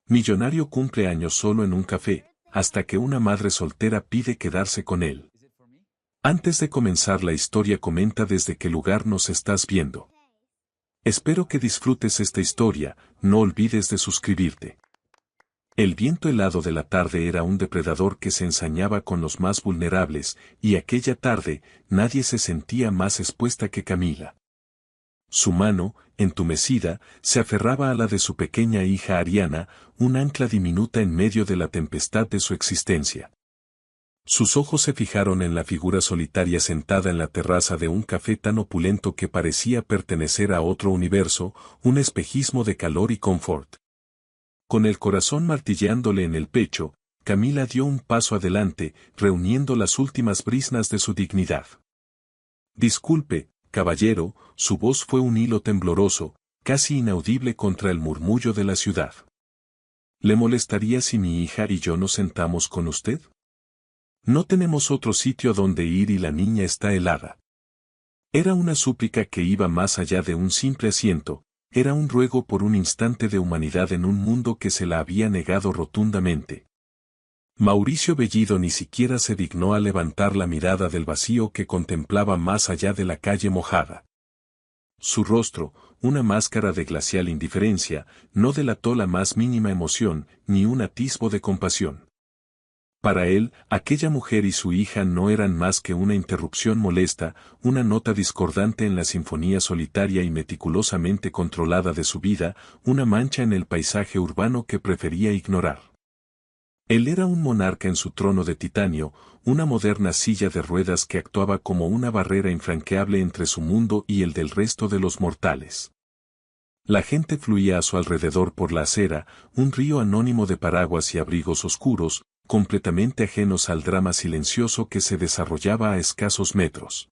Millonario cumple años solo en un café, hasta que una madre soltera pide quedarse con él. Antes de comenzar la historia comenta desde qué lugar nos estás viendo. Espero que disfrutes esta historia, no olvides de suscribirte. El viento helado de la tarde era un depredador que se ensañaba con los más vulnerables, y aquella tarde, nadie se sentía más expuesta que Camila. Su mano, entumecida, se aferraba a la de su pequeña hija Ariana, un ancla diminuta en medio de la tempestad de su existencia. Sus ojos se fijaron en la figura solitaria sentada en la terraza de un café tan opulento que parecía pertenecer a otro universo, un espejismo de calor y confort. Con el corazón martilleándole en el pecho, Camila dio un paso adelante, reuniendo las últimas briznas de su dignidad. Disculpe, caballero, su voz fue un hilo tembloroso, casi inaudible contra el murmullo de la ciudad. ¿Le molestaría si mi hija y yo nos sentamos con usted? No tenemos otro sitio donde ir y la niña está helada. Era una súplica que iba más allá de un simple asiento, era un ruego por un instante de humanidad en un mundo que se la había negado rotundamente. Mauricio Bellido ni siquiera se dignó a levantar la mirada del vacío que contemplaba más allá de la calle mojada. Su rostro, una máscara de glacial indiferencia, no delató la más mínima emoción, ni un atisbo de compasión. Para él, aquella mujer y su hija no eran más que una interrupción molesta, una nota discordante en la sinfonía solitaria y meticulosamente controlada de su vida, una mancha en el paisaje urbano que prefería ignorar. Él era un monarca en su trono de titanio, una moderna silla de ruedas que actuaba como una barrera infranqueable entre su mundo y el del resto de los mortales. La gente fluía a su alrededor por la acera, un río anónimo de paraguas y abrigos oscuros, completamente ajenos al drama silencioso que se desarrollaba a escasos metros.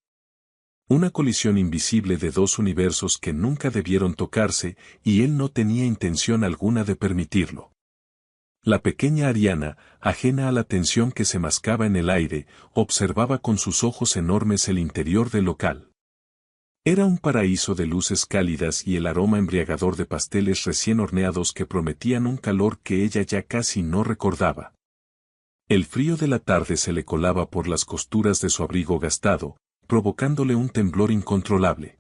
Una colisión invisible de dos universos que nunca debieron tocarse, y él no tenía intención alguna de permitirlo. La pequeña Ariana, ajena a la tensión que se mascaba en el aire, observaba con sus ojos enormes el interior del local. Era un paraíso de luces cálidas y el aroma embriagador de pasteles recién horneados que prometían un calor que ella ya casi no recordaba. El frío de la tarde se le colaba por las costuras de su abrigo gastado, provocándole un temblor incontrolable.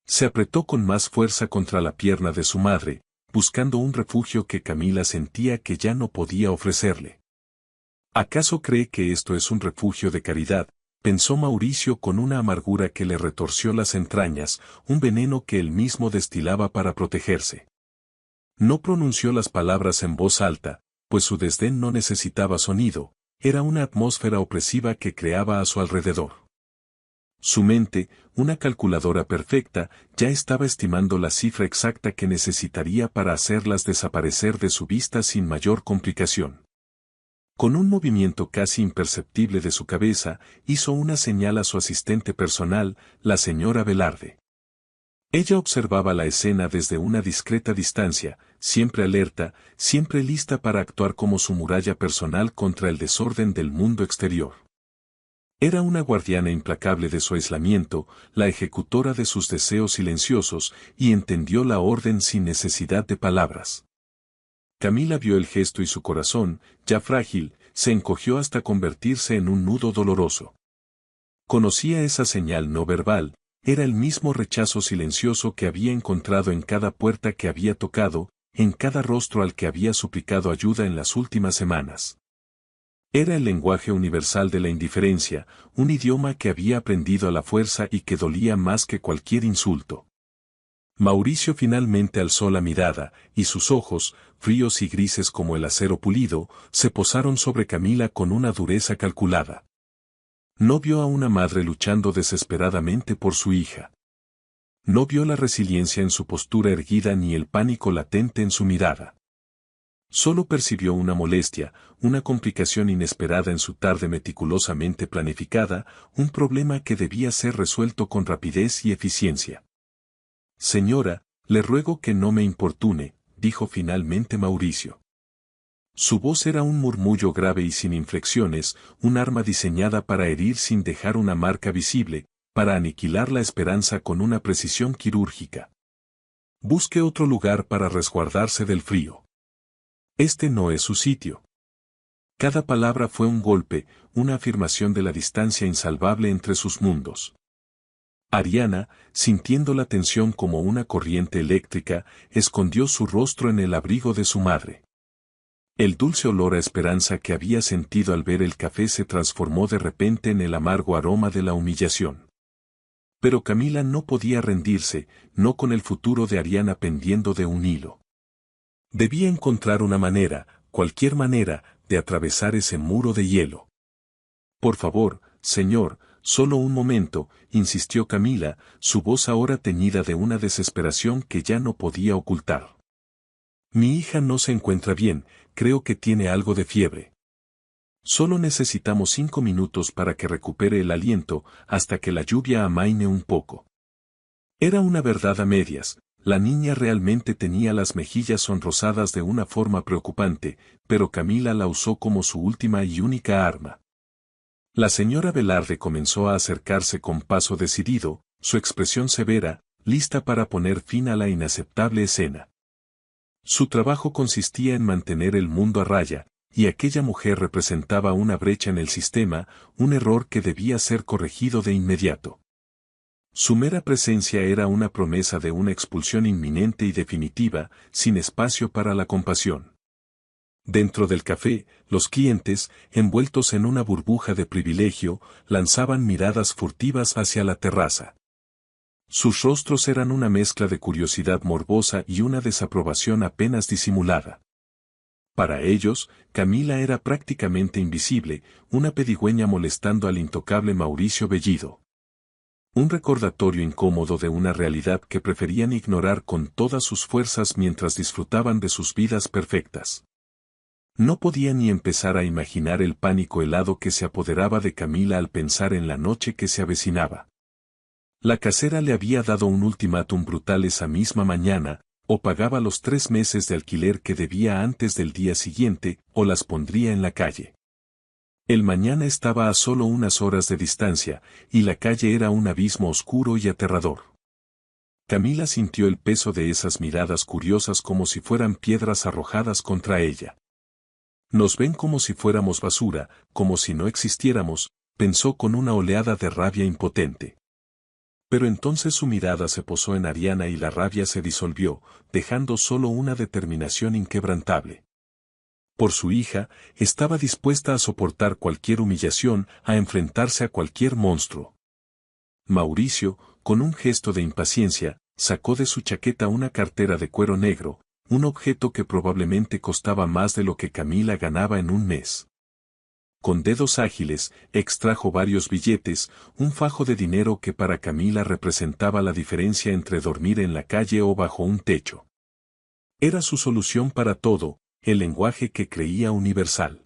Se apretó con más fuerza contra la pierna de su madre, buscando un refugio que Camila sentía que ya no podía ofrecerle. ¿Acaso cree que esto es un refugio de caridad?, pensó Mauricio con una amargura que le retorció las entrañas, un veneno que él mismo destilaba para protegerse. No pronunció las palabras en voz alta, pues su desdén no necesitaba sonido, era una atmósfera opresiva que creaba a su alrededor. Su mente, una calculadora perfecta, ya estaba estimando la cifra exacta que necesitaría para hacerlas desaparecer de su vista sin mayor complicación. Con un movimiento casi imperceptible de su cabeza, hizo una señal a su asistente personal, la señora Velarde. Ella observaba la escena desde una discreta distancia, siempre alerta, siempre lista para actuar como su muralla personal contra el desorden del mundo exterior. Era una guardiana implacable de su aislamiento, la ejecutora de sus deseos silenciosos, y entendió la orden sin necesidad de palabras. Camila vio el gesto y su corazón, ya frágil, se encogió hasta convertirse en un nudo doloroso. Conocía esa señal no verbal, era el mismo rechazo silencioso que había encontrado en cada puerta que había tocado, en cada rostro al que había suplicado ayuda en las últimas semanas. Era el lenguaje universal de la indiferencia, un idioma que había aprendido a la fuerza y que dolía más que cualquier insulto. Mauricio finalmente alzó la mirada, y sus ojos, fríos y grises como el acero pulido, se posaron sobre Camila con una dureza calculada. No vio a una madre luchando desesperadamente por su hija. No vio la resiliencia en su postura erguida ni el pánico latente en su mirada. Solo percibió una molestia, una complicación inesperada en su tarde meticulosamente planificada, un problema que debía ser resuelto con rapidez y eficiencia. Señora, le ruego que no me importune, dijo finalmente Mauricio. Su voz era un murmullo grave y sin inflexiones, un arma diseñada para herir sin dejar una marca visible, para aniquilar la esperanza con una precisión quirúrgica. Busque otro lugar para resguardarse del frío. Este no es su sitio. Cada palabra fue un golpe, una afirmación de la distancia insalvable entre sus mundos. Ariana, sintiendo la tensión como una corriente eléctrica, escondió su rostro en el abrigo de su madre. El dulce olor a esperanza que había sentido al ver el café se transformó de repente en el amargo aroma de la humillación. Pero Camila no podía rendirse, no con el futuro de Ariana pendiendo de un hilo. Debía encontrar una manera, cualquier manera, de atravesar ese muro de hielo. Por favor, señor, solo un momento, insistió Camila, su voz ahora teñida de una desesperación que ya no podía ocultar. Mi hija no se encuentra bien, creo que tiene algo de fiebre. Solo necesitamos 5 minutos para que recupere el aliento, hasta que la lluvia amaine un poco. Era una verdad a medias, la niña realmente tenía las mejillas sonrosadas de una forma preocupante, pero Camila la usó como su última y única arma. La señora Velarde comenzó a acercarse con paso decidido, su expresión severa, lista para poner fin a la inaceptable escena. Su trabajo consistía en mantener el mundo a raya, y aquella mujer representaba una brecha en el sistema, un error que debía ser corregido de inmediato. Su mera presencia era una promesa de una expulsión inminente y definitiva, sin espacio para la compasión. Dentro del café, los clientes, envueltos en una burbuja de privilegio, lanzaban miradas furtivas hacia la terraza. Sus rostros eran una mezcla de curiosidad morbosa y una desaprobación apenas disimulada. Para ellos, Camila era prácticamente invisible, una pedigüeña molestando al intocable Mauricio Bellido. Un recordatorio incómodo de una realidad que preferían ignorar con todas sus fuerzas mientras disfrutaban de sus vidas perfectas. No podía ni empezar a imaginar el pánico helado que se apoderaba de Camila al pensar en la noche que se avecinaba. La casera le había dado un ultimátum brutal esa misma mañana, o pagaba los 3 meses de alquiler que debía antes del día siguiente, o las pondría en la calle. El mañana estaba a solo unas horas de distancia, y la calle era un abismo oscuro y aterrador. Camila sintió el peso de esas miradas curiosas como si fueran piedras arrojadas contra ella. Nos ven como si fuéramos basura, como si no existiéramos, pensó con una oleada de rabia impotente. Pero entonces su mirada se posó en Ariana y la rabia se disolvió, dejando solo una determinación inquebrantable. Por su hija, estaba dispuesta a soportar cualquier humillación, a enfrentarse a cualquier monstruo. Mauricio, con un gesto de impaciencia, sacó de su chaqueta una cartera de cuero negro, un objeto que probablemente costaba más de lo que Camila ganaba en un mes. Con dedos ágiles, extrajo varios billetes, un fajo de dinero que para Camila representaba la diferencia entre dormir en la calle o bajo un techo. Era su solución para todo, el lenguaje que creía universal.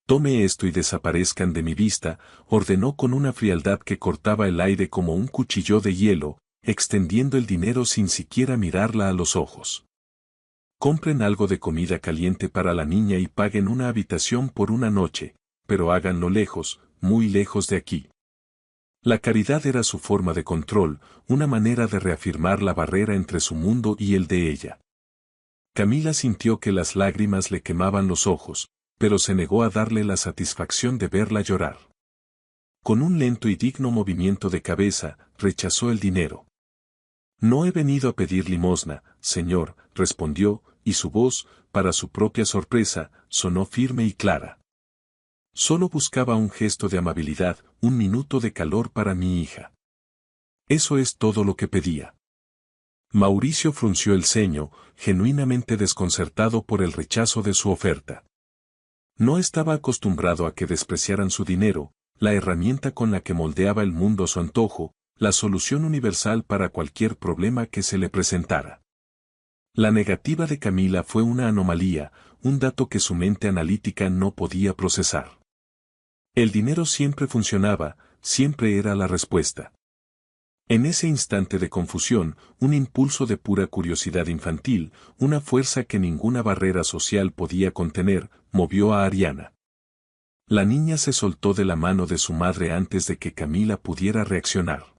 Tome esto y desaparezcan de mi vista, ordenó con una frialdad que cortaba el aire como un cuchillo de hielo, extendiendo el dinero sin siquiera mirarla a los ojos. Compren algo de comida caliente para la niña y paguen una habitación por una noche, pero háganlo lejos, muy lejos de aquí. La caridad era su forma de control, una manera de reafirmar la barrera entre su mundo y el de ella. Camila sintió que las lágrimas le quemaban los ojos, pero se negó a darle la satisfacción de verla llorar. Con un lento y digno movimiento de cabeza, rechazó el dinero. No he venido a pedir limosna, señor, respondió, y su voz, para su propia sorpresa, sonó firme y clara. Solo buscaba un gesto de amabilidad, un minuto de calor para mi hija. Eso es todo lo que pedía. Mauricio frunció el ceño, genuinamente desconcertado por el rechazo de su oferta. No estaba acostumbrado a que despreciaran su dinero, la herramienta con la que moldeaba el mundo a su antojo, la solución universal para cualquier problema que se le presentara. La negativa de Camila fue una anomalía, un dato que su mente analítica no podía procesar. El dinero siempre funcionaba, siempre era la respuesta. En ese instante de confusión, un impulso de pura curiosidad infantil, una fuerza que ninguna barrera social podía contener, movió a Ariana. La niña se soltó de la mano de su madre antes de que Camila pudiera reaccionar.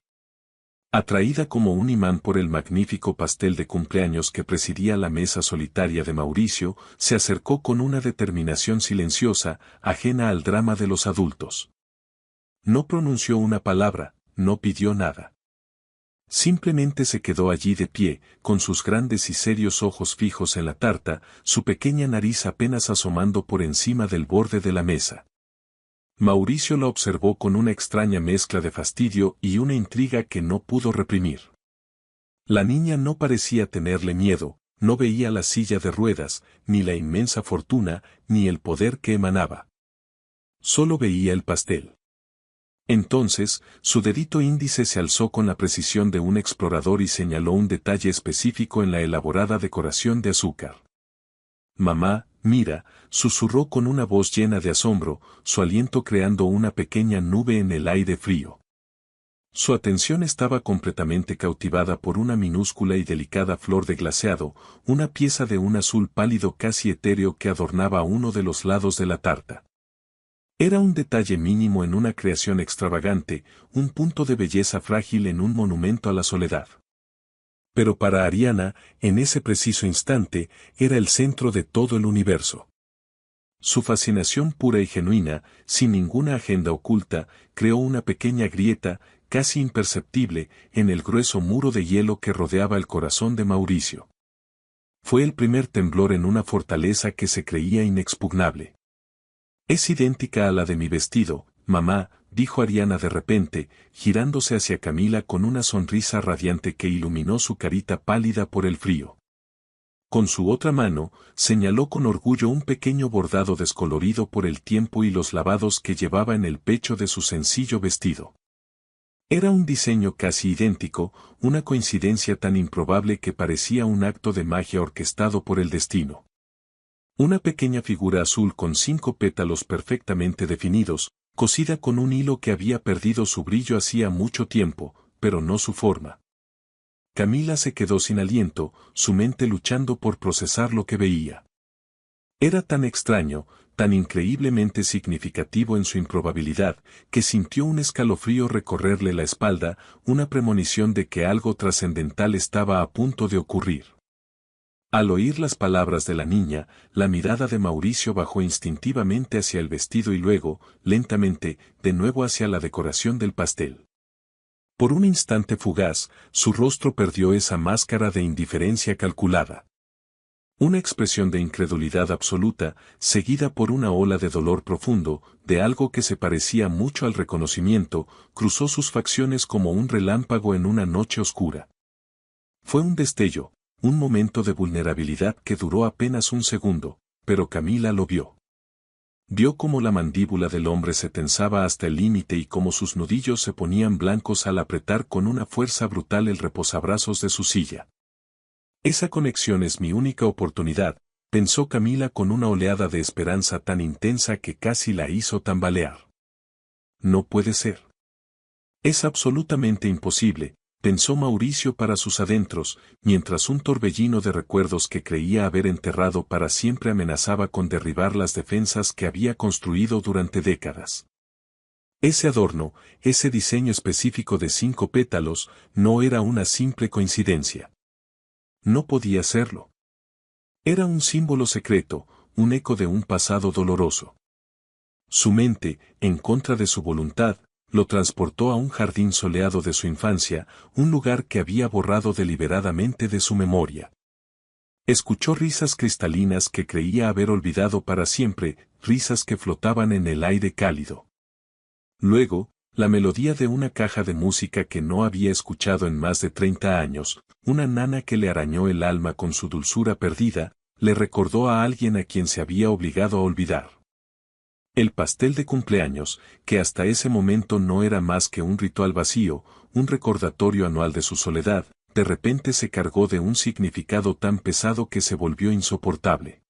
Atraída como un imán por el magnífico pastel de cumpleaños que presidía la mesa solitaria de Mauricio, se acercó con una determinación silenciosa, ajena al drama de los adultos. No pronunció una palabra, no pidió nada. Simplemente se quedó allí de pie, con sus grandes y serios ojos fijos en la tarta, su pequeña nariz apenas asomando por encima del borde de la mesa. Mauricio la observó con una extraña mezcla de fastidio y una intriga que no pudo reprimir. La niña no parecía tenerle miedo, no veía la silla de ruedas, ni la inmensa fortuna, ni el poder que emanaba. Solo veía el pastel. Entonces, su dedito índice se alzó con la precisión de un explorador y señaló un detalle específico en la elaborada decoración de azúcar. «Mamá, mira», susurró con una voz llena de asombro, su aliento creando una pequeña nube en el aire frío. Su atención estaba completamente cautivada por una minúscula y delicada flor de glaseado, una pieza de un azul pálido casi etéreo que adornaba uno de los lados de la tarta. Era un detalle mínimo en una creación extravagante, un punto de belleza frágil en un monumento a la soledad. Pero para Ariana, en ese preciso instante, era el centro de todo el universo. Su fascinación pura y genuina, sin ninguna agenda oculta, creó una pequeña grieta, casi imperceptible, en el grueso muro de hielo que rodeaba el corazón de Mauricio. Fue el primer temblor en una fortaleza que se creía inexpugnable. «Es idéntica a la de mi vestido, mamá», dijo Ariana de repente, girándose hacia Camila con una sonrisa radiante que iluminó su carita pálida por el frío. Con su otra mano, señaló con orgullo un pequeño bordado descolorido por el tiempo y los lavados que llevaba en el pecho de su sencillo vestido. Era un diseño casi idéntico, una coincidencia tan improbable que parecía un acto de magia orquestado por el destino. Una pequeña figura azul con 5 pétalos perfectamente definidos, cosida con un hilo que había perdido su brillo hacía mucho tiempo, pero no su forma. Camila se quedó sin aliento, su mente luchando por procesar lo que veía. Era tan extraño, tan increíblemente significativo en su improbabilidad, que sintió un escalofrío recorrerle la espalda, una premonición de que algo trascendental estaba a punto de ocurrir. Al oír las palabras de la niña, la mirada de Mauricio bajó instintivamente hacia el vestido y luego, lentamente, de nuevo hacia la decoración del pastel. Por un instante fugaz, su rostro perdió esa máscara de indiferencia calculada. Una expresión de incredulidad absoluta, seguida por una ola de dolor profundo, de algo que se parecía mucho al reconocimiento, cruzó sus facciones como un relámpago en una noche oscura. Fue un destello, un momento de vulnerabilidad que duró apenas un segundo, pero Camila lo vio. Vio cómo la mandíbula del hombre se tensaba hasta el límite y cómo sus nudillos se ponían blancos al apretar con una fuerza brutal el reposabrazos de su silla. Esa conexión es mi única oportunidad, pensó Camila con una oleada de esperanza tan intensa que casi la hizo tambalear. No puede ser. Es absolutamente imposible, pensó Mauricio para sus adentros, mientras un torbellino de recuerdos que creía haber enterrado para siempre amenazaba con derribar las defensas que había construido durante décadas. Ese adorno, ese diseño específico de 5 pétalos, no era una simple coincidencia. No podía serlo. Era un símbolo secreto, un eco de un pasado doloroso. Su mente, en contra de su voluntad, lo transportó a un jardín soleado de su infancia, un lugar que había borrado deliberadamente de su memoria. Escuchó risas cristalinas que creía haber olvidado para siempre, risas que flotaban en el aire cálido. Luego, la melodía de una caja de música que no había escuchado en más de 30 años, una nana que le arañó el alma con su dulzura perdida, le recordó a alguien a quien se había obligado a olvidar. El pastel de cumpleaños, que hasta ese momento no era más que un ritual vacío, un recordatorio anual de su soledad, de repente se cargó de un significado tan pesado que se volvió insoportable.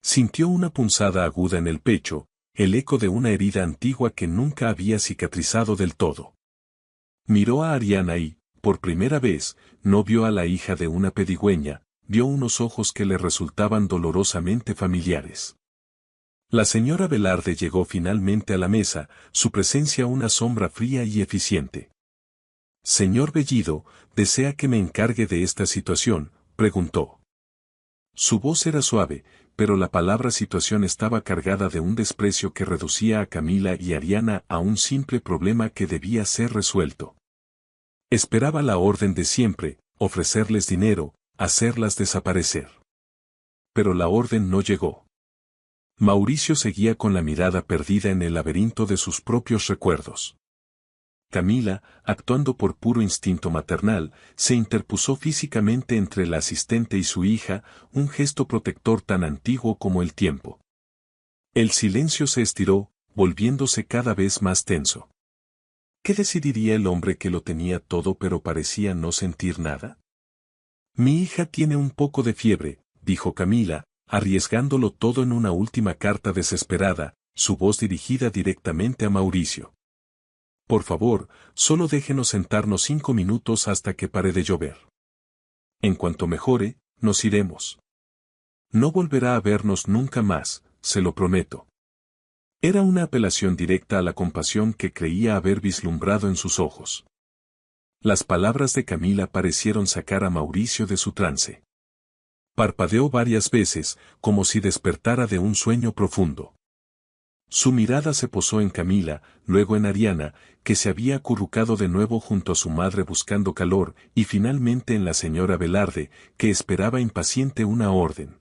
Sintió una punzada aguda en el pecho, el eco de una herida antigua que nunca había cicatrizado del todo. Miró a Ariana y, por primera vez, no vio a la hija de una pedigüeña, vio unos ojos que le resultaban dolorosamente familiares. La señora Velarde llegó finalmente a la mesa, su presencia una sombra fría y eficiente. Señor Bellido, ¿desea que me encargue de esta situación?, preguntó. Su voz era suave, pero la palabra situación estaba cargada de un desprecio que reducía a Camila y Ariana a un simple problema que debía ser resuelto. Esperaba la orden de siempre, ofrecerles dinero, hacerlas desaparecer. Pero la orden no llegó. Mauricio seguía con la mirada perdida en el laberinto de sus propios recuerdos. Camila, actuando por puro instinto maternal, se interpuso físicamente entre la asistente y su hija, un gesto protector tan antiguo como el tiempo. El silencio se estiró, volviéndose cada vez más tenso. ¿Qué decidiría el hombre que lo tenía todo pero parecía no sentir nada? Mi hija tiene un poco de fiebre, dijo Camila, arriesgándolo todo en una última carta desesperada, su voz dirigida directamente a Mauricio. Por favor, solo déjenos sentarnos 5 minutos hasta que pare de llover. En cuanto mejore, nos iremos. No volverá a vernos nunca más, se lo prometo. Era una apelación directa a la compasión que creía haber vislumbrado en sus ojos. Las palabras de Camila parecieron sacar a Mauricio de su trance. Parpadeó varias veces, como si despertara de un sueño profundo. Su mirada se posó en Camila, luego en Ariana, que se había acurrucado de nuevo junto a su madre buscando calor, y finalmente en la señora Velarde, que esperaba impaciente una orden.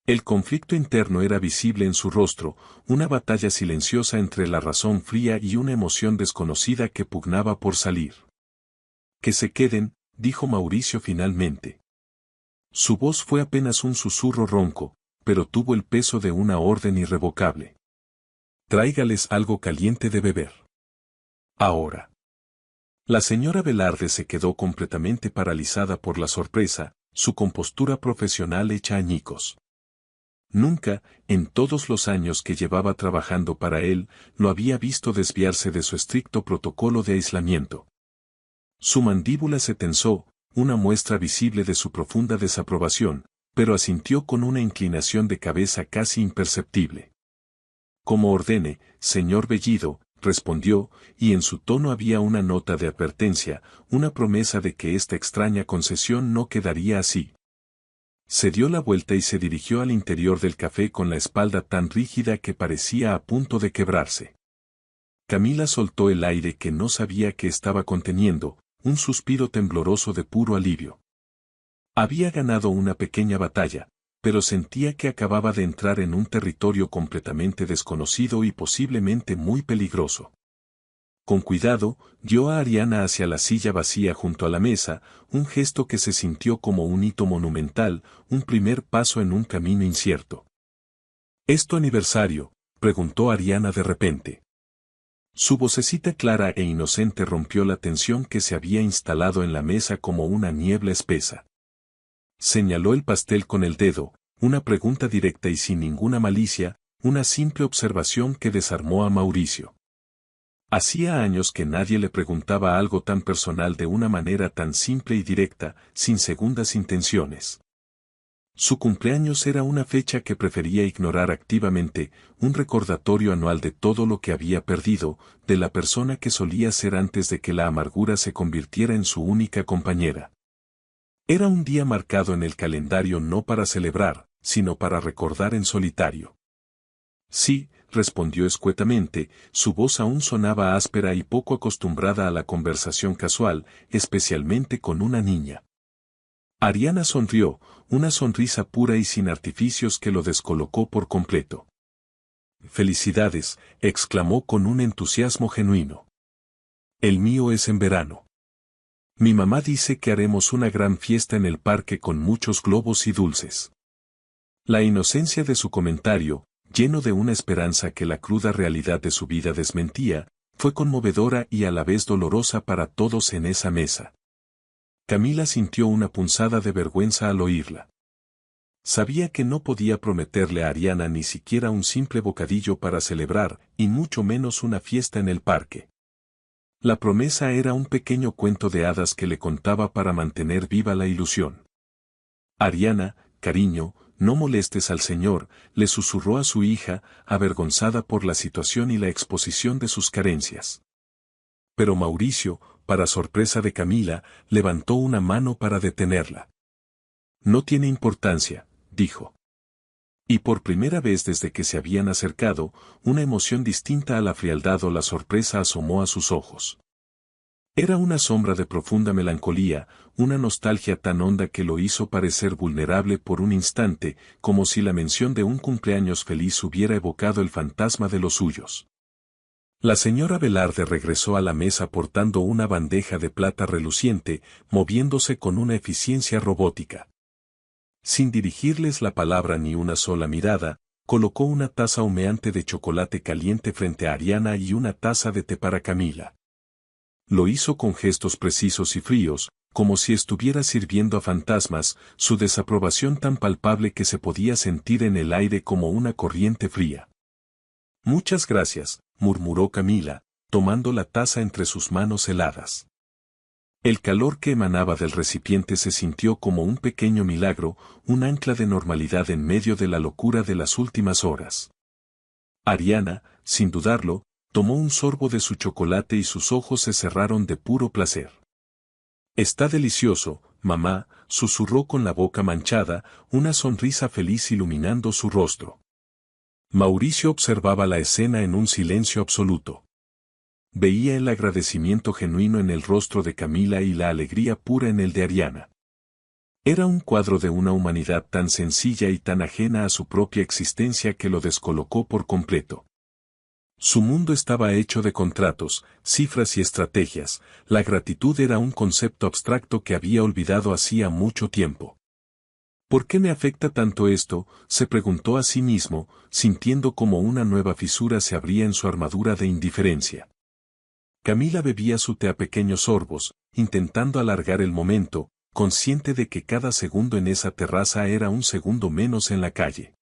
El conflicto interno era visible en su rostro, una batalla silenciosa entre la razón fría y una emoción desconocida que pugnaba por salir. Que se queden, dijo Mauricio finalmente. Su voz fue apenas un susurro ronco, pero tuvo el peso de una orden irrevocable. Tráigales algo caliente de beber. Ahora. La señora Velarde se quedó completamente paralizada por la sorpresa, su compostura profesional hecha añicos. Nunca, en todos los años que llevaba trabajando para él, lo había visto desviarse de su estricto protocolo de aislamiento. Su mandíbula se tensó, una muestra visible de su profunda desaprobación, pero asintió con una inclinación de cabeza casi imperceptible. Como ordene, señor Bellido, respondió, y en su tono había una nota de advertencia, una promesa de que esta extraña concesión no quedaría así. Se dio la vuelta y se dirigió al interior del café con la espalda tan rígida que parecía a punto de quebrarse. Camila soltó el aire que no sabía que estaba conteniendo, un suspiro tembloroso de puro alivio. Había ganado una pequeña batalla, pero sentía que acababa de entrar en un territorio completamente desconocido y posiblemente muy peligroso. Con cuidado, guió a Ariana hacia la silla vacía junto a la mesa, un gesto que se sintió como un hito monumental, un primer paso en un camino incierto. ¿Es tu aniversario?, preguntó Ariana de repente. Su vocecita clara e inocente rompió la tensión que se había instalado en la mesa como una niebla espesa. Señaló el pastel con el dedo, una pregunta directa y sin ninguna malicia, una simple observación que desarmó a Mauricio. Hacía años que nadie le preguntaba algo tan personal de una manera tan simple y directa, sin segundas intenciones. Su cumpleaños era una fecha que prefería ignorar activamente, un recordatorio anual de todo lo que había perdido, de la persona que solía ser antes de que la amargura se convirtiera en su única compañera. Era un día marcado en el calendario no para celebrar, sino para recordar en solitario. Sí, respondió escuetamente, su voz aún sonaba áspera y poco acostumbrada a la conversación casual, especialmente con una niña. Ariana sonrió, una sonrisa pura y sin artificios que lo descolocó por completo. «Felicidades», exclamó con un entusiasmo genuino. «El mío es en verano. Mi mamá dice que haremos una gran fiesta en el parque con muchos globos y dulces». La inocencia de su comentario, lleno de una esperanza que la cruda realidad de su vida desmentía, fue conmovedora y a la vez dolorosa para todos en esa mesa. Camila sintió una punzada de vergüenza al oírla. Sabía que no podía prometerle a Ariana ni siquiera un simple bocadillo para celebrar, y mucho menos una fiesta en el parque. La promesa era un pequeño cuento de hadas que le contaba para mantener viva la ilusión. «Ariana, cariño, no molestes al señor», le susurró a su hija, avergonzada por la situación y la exposición de sus carencias. Pero Mauricio, para sorpresa de Camila, levantó una mano para detenerla. No tiene importancia, dijo. Y por primera vez desde que se habían acercado, una emoción distinta a la frialdad o la sorpresa asomó a sus ojos. Era una sombra de profunda melancolía, una nostalgia tan honda que lo hizo parecer vulnerable por un instante, como si la mención de un cumpleaños feliz hubiera evocado el fantasma de los suyos. La señora Velarde regresó a la mesa portando una bandeja de plata reluciente, moviéndose con una eficiencia robótica. Sin dirigirles la palabra ni una sola mirada, colocó una taza humeante de chocolate caliente frente a Ariana y una taza de té para Camila. Lo hizo con gestos precisos y fríos, como si estuviera sirviendo a fantasmas, su desaprobación tan palpable que se podía sentir en el aire como una corriente fría. Muchas gracias, murmuró Camila, tomando la taza entre sus manos heladas. El calor que emanaba del recipiente se sintió como un pequeño milagro, un ancla de normalidad en medio de la locura de las últimas horas. Ariana, sin dudarlo, tomó un sorbo de su chocolate y sus ojos se cerraron de puro placer. Está delicioso, mamá, susurró con la boca manchada, una sonrisa feliz iluminando su rostro. Mauricio observaba la escena en un silencio absoluto. Veía el agradecimiento genuino en el rostro de Camila y la alegría pura en el de Ariana. Era un cuadro de una humanidad tan sencilla y tan ajena a su propia existencia que lo descolocó por completo. Su mundo estaba hecho de contratos, cifras y estrategias, la gratitud era un concepto abstracto que había olvidado hacía mucho tiempo. ¿Por qué me afecta tanto esto?, se preguntó a sí mismo, sintiendo como una nueva fisura se abría en su armadura de indiferencia. Camila bebía su té a pequeños sorbos, intentando alargar el momento, consciente de que cada segundo en esa terraza era un segundo menos en la calle.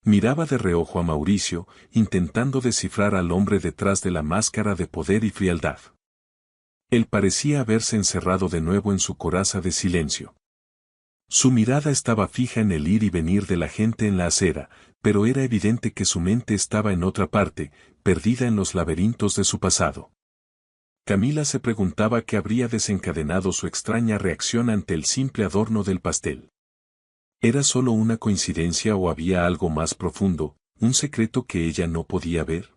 Miraba de reojo a Mauricio, intentando descifrar al hombre detrás de la máscara de poder y frialdad. Él parecía haberse encerrado de nuevo en su coraza de silencio. Su mirada estaba fija en el ir y venir de la gente en la acera, pero era evidente que su mente estaba en otra parte, perdida en los laberintos de su pasado. Camila se preguntaba qué habría desencadenado su extraña reacción ante el simple adorno del pastel. ¿Era solo una coincidencia o había algo más profundo, un secreto que ella no podía ver?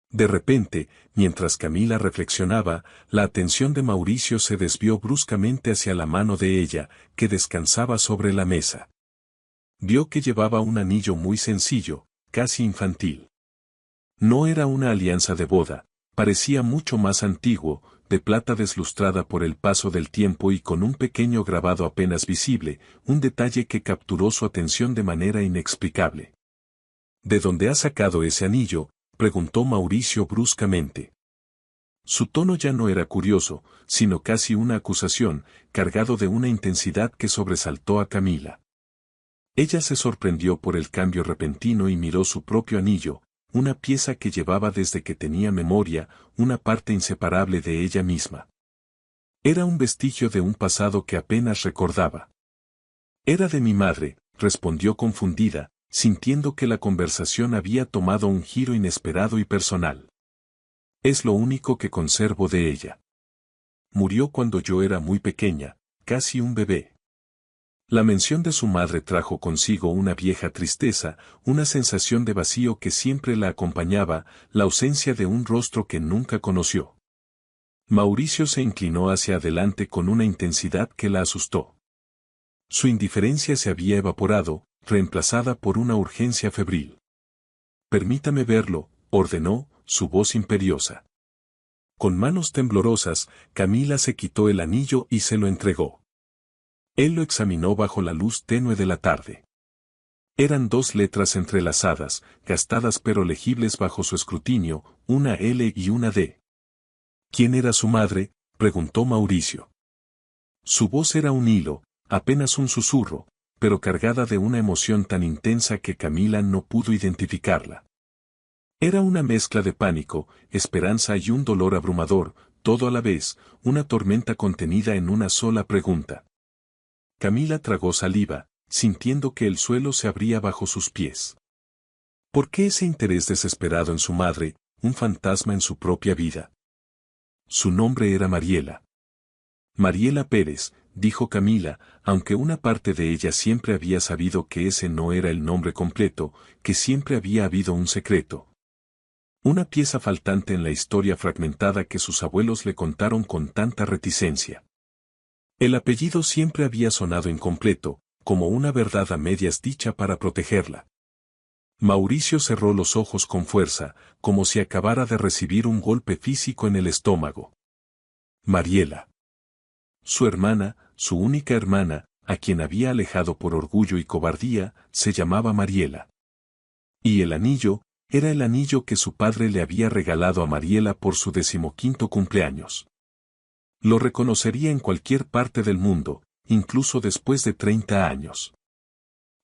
De repente, mientras Camila reflexionaba, la atención de Mauricio se desvió bruscamente hacia la mano de ella, que descansaba sobre la mesa. Vio que llevaba un anillo muy sencillo, casi infantil. No era una alianza de boda, parecía mucho más antiguo, de plata deslustrada por el paso del tiempo y con un pequeño grabado apenas visible, un detalle que capturó su atención de manera inexplicable. ¿De dónde ha sacado ese anillo?, preguntó Mauricio bruscamente. Su tono ya no era curioso, sino casi una acusación, cargado de una intensidad que sobresaltó a Camila. Ella se sorprendió por el cambio repentino y miró su propio anillo, una pieza que llevaba desde que tenía memoria, una parte inseparable de ella misma. Era un vestigio de un pasado que apenas recordaba. Era de mi madre, respondió confundida, sintiendo que la conversación había tomado un giro inesperado y personal. Es lo único que conservo de ella. Murió cuando yo era muy pequeña, casi un bebé. La mención de su madre trajo consigo una vieja tristeza, una sensación de vacío que siempre la acompañaba, la ausencia de un rostro que nunca conoció. Mauricio se inclinó hacia adelante con una intensidad que la asustó. Su indiferencia se había evaporado, reemplazada por una urgencia febril. Permítame verlo, ordenó, su voz imperiosa. Con manos temblorosas, Camila se quitó el anillo y se lo entregó. Él lo examinó bajo la luz tenue de la tarde. Eran dos letras entrelazadas, gastadas pero legibles bajo su escrutinio, una L y una D. ¿Quién era su madre?, preguntó Mauricio. Su voz era un hilo, apenas un susurro, pero cargada de una emoción tan intensa que Camila no pudo identificarla. Era una mezcla de pánico, esperanza y un dolor abrumador, todo a la vez, una tormenta contenida en una sola pregunta. Camila tragó saliva, sintiendo que el suelo se abría bajo sus pies. ¿Por qué ese interés desesperado en su madre, un fantasma en su propia vida? Su nombre era Mariela. Mariela Pérez, dijo Camila, aunque una parte de ella siempre había sabido que ese no era el nombre completo, que siempre había habido un secreto. Una pieza faltante en la historia fragmentada que sus abuelos le contaron con tanta reticencia. El apellido siempre había sonado incompleto, como una verdad a medias dicha para protegerla. Mauricio cerró los ojos con fuerza, como si acabara de recibir un golpe físico en el estómago. Mariela. Su hermana, su única hermana, a quien había alejado por orgullo y cobardía, se llamaba Mariela. Y el anillo, era el anillo que su padre le había regalado a Mariela por su 15º cumpleaños. Lo reconocería en cualquier parte del mundo, incluso después de 30 años.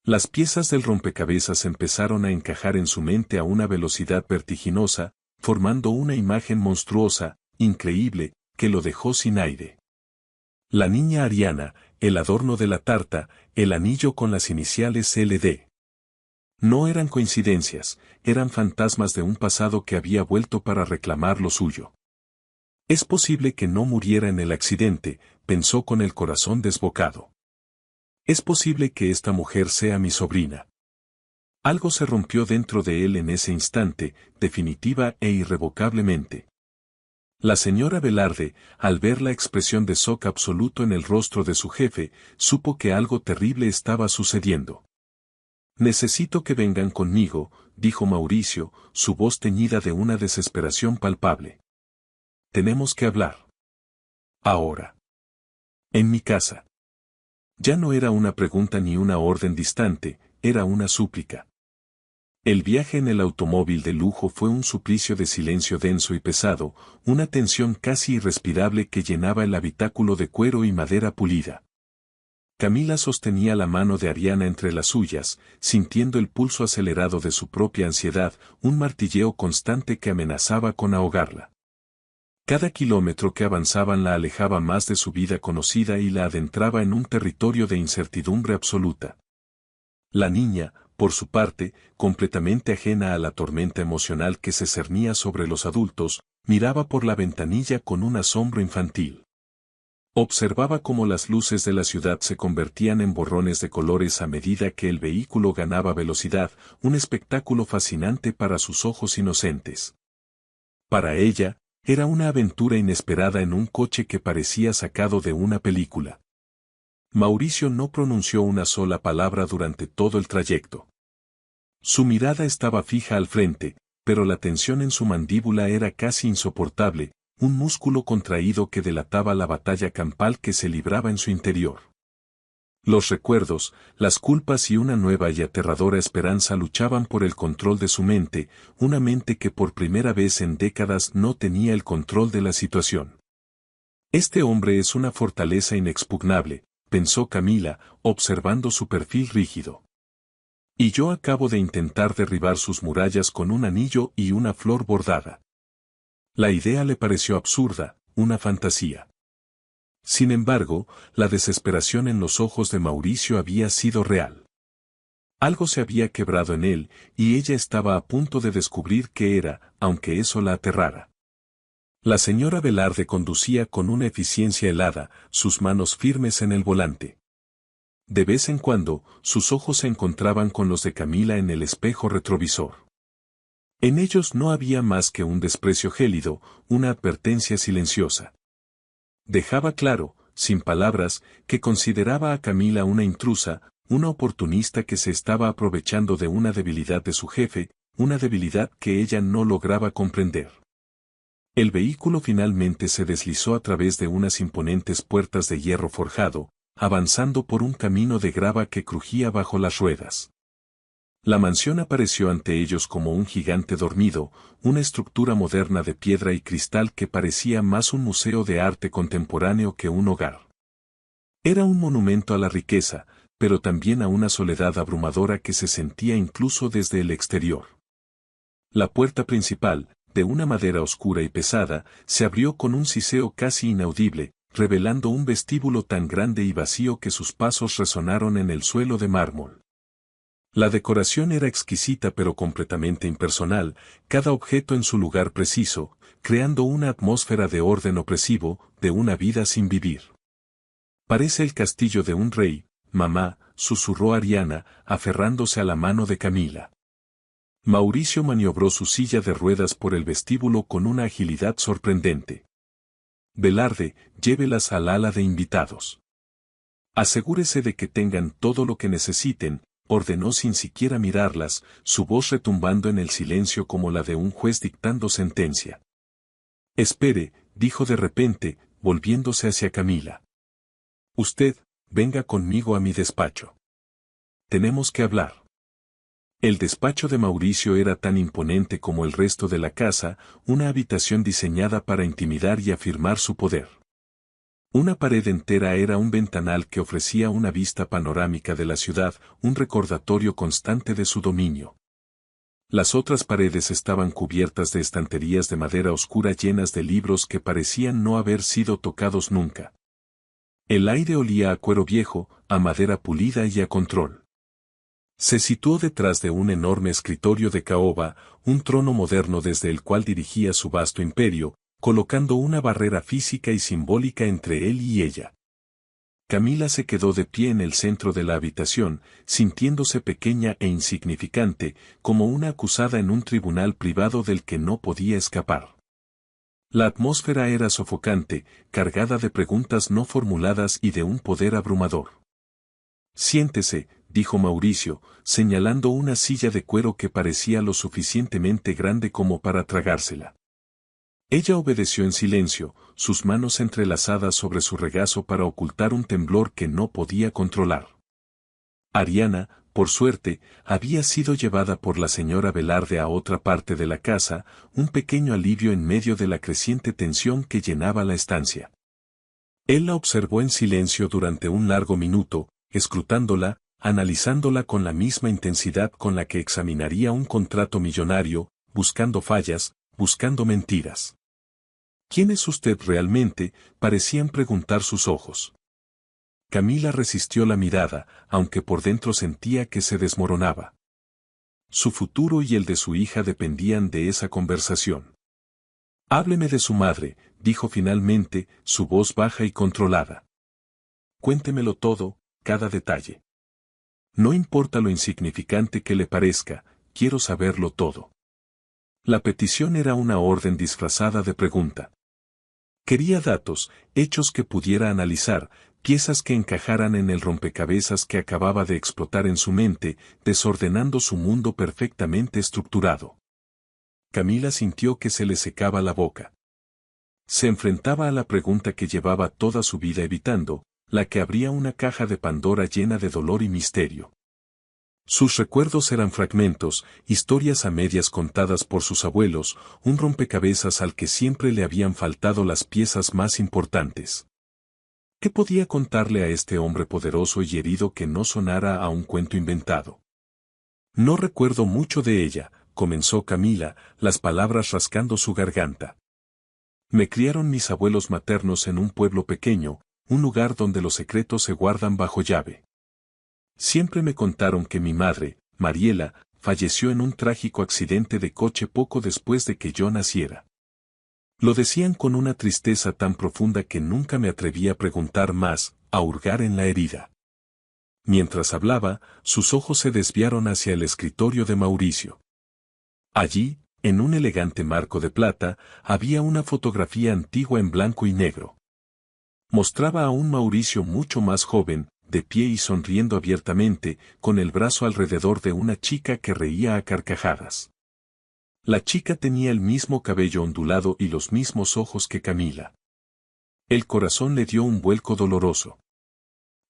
Las piezas del rompecabezas empezaron a encajar en su mente a una velocidad vertiginosa, formando una imagen monstruosa, increíble, que lo dejó sin aire. La niña Ariana, el adorno de la tarta, el anillo con las iniciales LD. No eran coincidencias, eran fantasmas de un pasado que había vuelto para reclamar lo suyo. Es posible que no muriera en el accidente, pensó con el corazón desbocado. Es posible que esta mujer sea mi sobrina. Algo se rompió dentro de él en ese instante, definitiva e irrevocablemente. La señora Velarde, al ver la expresión de shock absoluto en el rostro de su jefe, supo que algo terrible estaba sucediendo. Necesito que vengan conmigo, dijo Mauricio, su voz teñida de una desesperación palpable. Tenemos que hablar. Ahora. En mi casa. Ya no era una pregunta ni una orden distante, era una súplica. El viaje en el automóvil de lujo fue un suplicio de silencio denso y pesado, una tensión casi irrespirable que llenaba el habitáculo de cuero y madera pulida. Camila sostenía la mano de Ariana entre las suyas, sintiendo el pulso acelerado de su propia ansiedad, un martilleo constante que amenazaba con ahogarla. Cada kilómetro que avanzaban la alejaba más de su vida conocida y la adentraba en un territorio de incertidumbre absoluta. La niña, por su parte, completamente ajena a la tormenta emocional que se cernía sobre los adultos, miraba por la ventanilla con un asombro infantil. Observaba cómo las luces de la ciudad se convertían en borrones de colores a medida que el vehículo ganaba velocidad, un espectáculo fascinante para sus ojos inocentes. Para ella, era una aventura inesperada en un coche que parecía sacado de una película. Mauricio no pronunció una sola palabra durante todo el trayecto. Su mirada estaba fija al frente, pero la tensión en su mandíbula era casi insoportable, un músculo contraído que delataba la batalla campal que se libraba en su interior. Los recuerdos, las culpas y una nueva y aterradora esperanza luchaban por el control de su mente, una mente que por primera vez en décadas no tenía el control de la situación. Este hombre es una fortaleza inexpugnable, pensó Camila, observando su perfil rígido. Y yo acabo de intentar derribar sus murallas con un anillo y una flor bordada. La idea le pareció absurda, una fantasía. Sin embargo, la desesperación en los ojos de Mauricio había sido real. Algo se había quebrado en él, y ella estaba a punto de descubrir qué era, aunque eso la aterrara. La señora Velarde conducía con una eficiencia helada, sus manos firmes en el volante. De vez en cuando, sus ojos se encontraban con los de Camila en el espejo retrovisor. En ellos no había más que un desprecio gélido, una advertencia silenciosa. Dejaba claro, sin palabras, que consideraba a Camila una intrusa, una oportunista que se estaba aprovechando de una debilidad de su jefe, una debilidad que ella no lograba comprender. El vehículo finalmente se deslizó a través de unas imponentes puertas de hierro forjado, avanzando por un camino de grava que crujía bajo las ruedas. La mansión apareció ante ellos como un gigante dormido, una estructura moderna de piedra y cristal que parecía más un museo de arte contemporáneo que un hogar. Era un monumento a la riqueza, pero también a una soledad abrumadora que se sentía incluso desde el exterior. La puerta principal, de una madera oscura y pesada, se abrió con un siseo casi inaudible, revelando un vestíbulo tan grande y vacío que sus pasos resonaron en el suelo de mármol. La decoración era exquisita pero completamente impersonal, cada objeto en su lugar preciso, creando una atmósfera de orden opresivo, de una vida sin vivir. Parece el castillo de un rey, mamá, susurró Ariana, aferrándose a la mano de Camila. Mauricio maniobró su silla de ruedas por el vestíbulo con una agilidad sorprendente. Velarde, llévelas al ala de invitados. Asegúrese de que tengan todo lo que necesiten, ordenó sin siquiera mirarlas, su voz retumbando en el silencio como la de un juez dictando sentencia. Espere, dijo de repente, volviéndose hacia Camila. Usted, venga conmigo a mi despacho. Tenemos que hablar. El despacho de Mauricio era tan imponente como el resto de la casa, una habitación diseñada para intimidar y afirmar su poder. Una pared entera era un ventanal que ofrecía una vista panorámica de la ciudad, un recordatorio constante de su dominio. Las otras paredes estaban cubiertas de estanterías de madera oscura llenas de libros que parecían no haber sido tocados nunca. El aire olía a cuero viejo, a madera pulida y a control. Se situó detrás de un enorme escritorio de caoba, un trono moderno desde el cual dirigía su vasto imperio, colocando una barrera física y simbólica entre él y ella. Camila se quedó de pie en el centro de la habitación, sintiéndose pequeña e insignificante, como una acusada en un tribunal privado del que no podía escapar. La atmósfera era sofocante, cargada de preguntas no formuladas y de un poder abrumador. Siéntese, dijo Mauricio, señalando una silla de cuero que parecía lo suficientemente grande como para tragársela. Ella obedeció en silencio, sus manos entrelazadas sobre su regazo para ocultar un temblor que no podía controlar. Ariana, por suerte, había sido llevada por la señora Velarde a otra parte de la casa, un pequeño alivio en medio de la creciente tensión que llenaba la estancia. Él la observó en silencio durante un largo minuto, escrutándola, analizándola con la misma intensidad con la que examinaría un contrato millonario, buscando fallas, buscando mentiras. ¿Quién es usted realmente?, parecían preguntar sus ojos. Camila resistió la mirada, aunque por dentro sentía que se desmoronaba. Su futuro y el de su hija dependían de esa conversación. Hábleme de su madre, dijo finalmente, su voz baja y controlada. Cuéntemelo todo, cada detalle. No importa lo insignificante que le parezca, quiero saberlo todo. La petición era una orden disfrazada de pregunta. Quería datos, hechos que pudiera analizar, piezas que encajaran en el rompecabezas que acababa de explotar en su mente, desordenando su mundo perfectamente estructurado. Camila sintió que se le secaba la boca. Se enfrentaba a la pregunta que llevaba toda su vida evitando, la que abría una caja de Pandora llena de dolor y misterio. Sus recuerdos eran fragmentos, historias a medias contadas por sus abuelos, un rompecabezas al que siempre le habían faltado las piezas más importantes. ¿Qué podía contarle a este hombre poderoso y herido que no sonara a un cuento inventado? No recuerdo mucho de ella, comenzó Camila, las palabras rascando su garganta. Me criaron mis abuelos maternos en un pueblo pequeño, un lugar donde los secretos se guardan bajo llave. Siempre me contaron que mi madre, Mariela, falleció en un trágico accidente de coche poco después de que yo naciera. Lo decían con una tristeza tan profunda que nunca me atreví a preguntar más, a hurgar en la herida. Mientras hablaba, sus ojos se desviaron hacia el escritorio de Mauricio. Allí, en un elegante marco de plata, había una fotografía antigua en blanco y negro. Mostraba a un Mauricio mucho más joven, de pie y sonriendo abiertamente, con el brazo alrededor de una chica que reía a carcajadas. La chica tenía el mismo cabello ondulado y los mismos ojos que Camila. El corazón le dio un vuelco doloroso.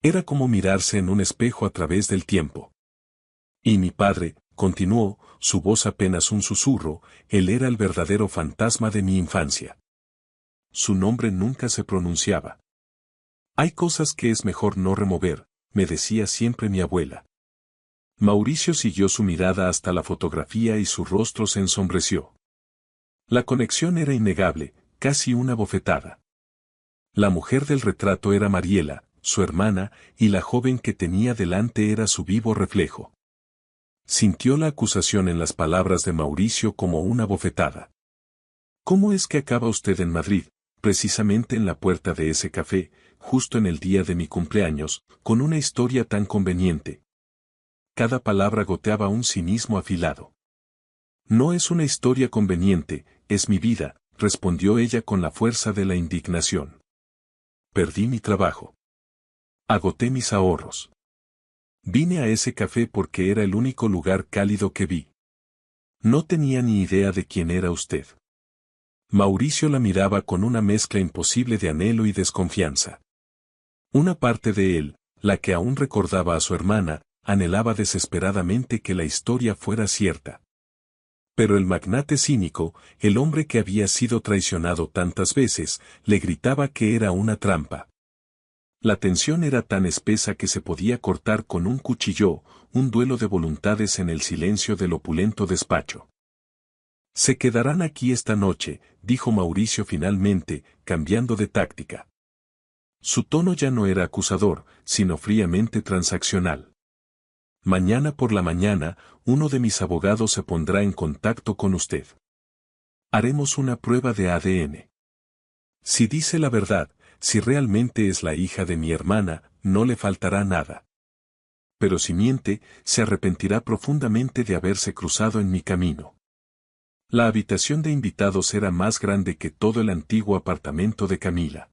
Era como mirarse en un espejo a través del tiempo. Y mi padre, continuó, su voz apenas un susurro, él era el verdadero fantasma de mi infancia. Su nombre nunca se pronunciaba. Hay cosas que es mejor no remover, me decía siempre mi abuela. Mauricio siguió su mirada hasta la fotografía y su rostro se ensombreció. La conexión era innegable, casi una bofetada. La mujer del retrato era Mariela, su hermana, y la joven que tenía delante era su vivo reflejo. Sintió la acusación en las palabras de Mauricio como una bofetada. ¿Cómo es que acaba usted en Madrid, precisamente en la puerta de ese café, justo en el día de mi cumpleaños, con una historia tan conveniente? Cada palabra goteaba un cinismo afilado. No es una historia conveniente, es mi vida, respondió ella con la fuerza de la indignación. Perdí mi trabajo. Agoté mis ahorros. Vine a ese café porque era el único lugar cálido que vi. No tenía ni idea de quién era usted. Mauricio la miraba con una mezcla imposible de anhelo y desconfianza. Una parte de él, la que aún recordaba a su hermana, anhelaba desesperadamente que la historia fuera cierta. Pero el magnate cínico, el hombre que había sido traicionado tantas veces, le gritaba que era una trampa. La tensión era tan espesa que se podía cortar con un cuchillo, un duelo de voluntades en el silencio del opulento despacho. Se quedarán aquí esta noche, dijo Mauricio finalmente, cambiando de táctica. Su tono ya no era acusador, sino fríamente transaccional. Mañana por la mañana, uno de mis abogados se pondrá en contacto con usted. Haremos una prueba de ADN. Si dice la verdad, si realmente es la hija de mi hermana, no le faltará nada. Pero si miente, se arrepentirá profundamente de haberse cruzado en mi camino. La habitación de invitados era más grande que todo el antiguo apartamento de Camila.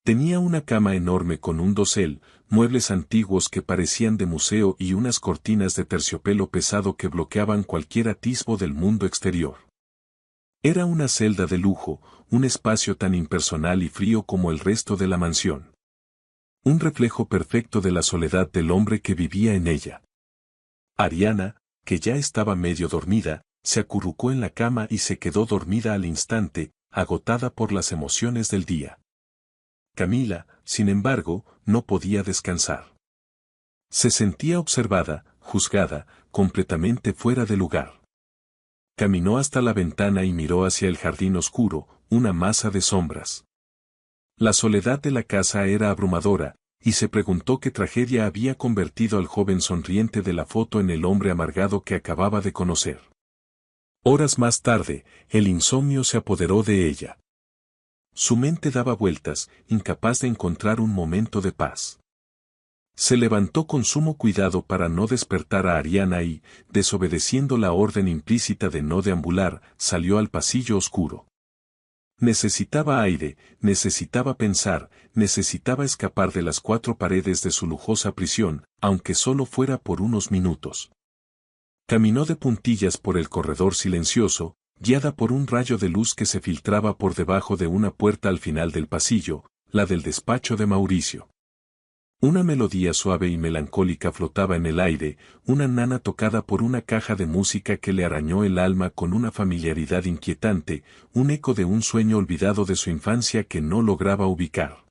Tenía una cama enorme con un dosel, muebles antiguos que parecían de museo y unas cortinas de terciopelo pesado que bloqueaban cualquier atisbo del mundo exterior. Era una celda de lujo, un espacio tan impersonal y frío como el resto de la mansión. Un reflejo perfecto de la soledad del hombre que vivía en ella. Ariana, que ya estaba medio dormida, se acurrucó en la cama y se quedó dormida al instante, agotada por las emociones del día. Camila, sin embargo, no podía descansar. Se sentía observada, juzgada, completamente fuera de lugar. Caminó hasta la ventana y miró hacia el jardín oscuro, una masa de sombras. La soledad de la casa era abrumadora, y se preguntó qué tragedia había convertido al joven sonriente de la foto en el hombre amargado que acababa de conocer. Horas más tarde, el insomnio se apoderó de ella. Su mente daba vueltas, incapaz de encontrar un momento de paz. Se levantó con sumo cuidado para no despertar a Ariana y, desobedeciendo la orden implícita de no deambular, salió al pasillo oscuro. Necesitaba aire, necesitaba pensar, necesitaba escapar de las cuatro paredes de su lujosa prisión, aunque solo fuera por unos minutos. Caminó de puntillas por el corredor silencioso, guiada por un rayo de luz que se filtraba por debajo de una puerta al final del pasillo, la del despacho de Mauricio. Una melodía suave y melancólica flotaba en el aire, una nana tocada por una caja de música que le arañó el alma con una familiaridad inquietante, un eco de un sueño olvidado de su infancia que no lograba ubicar.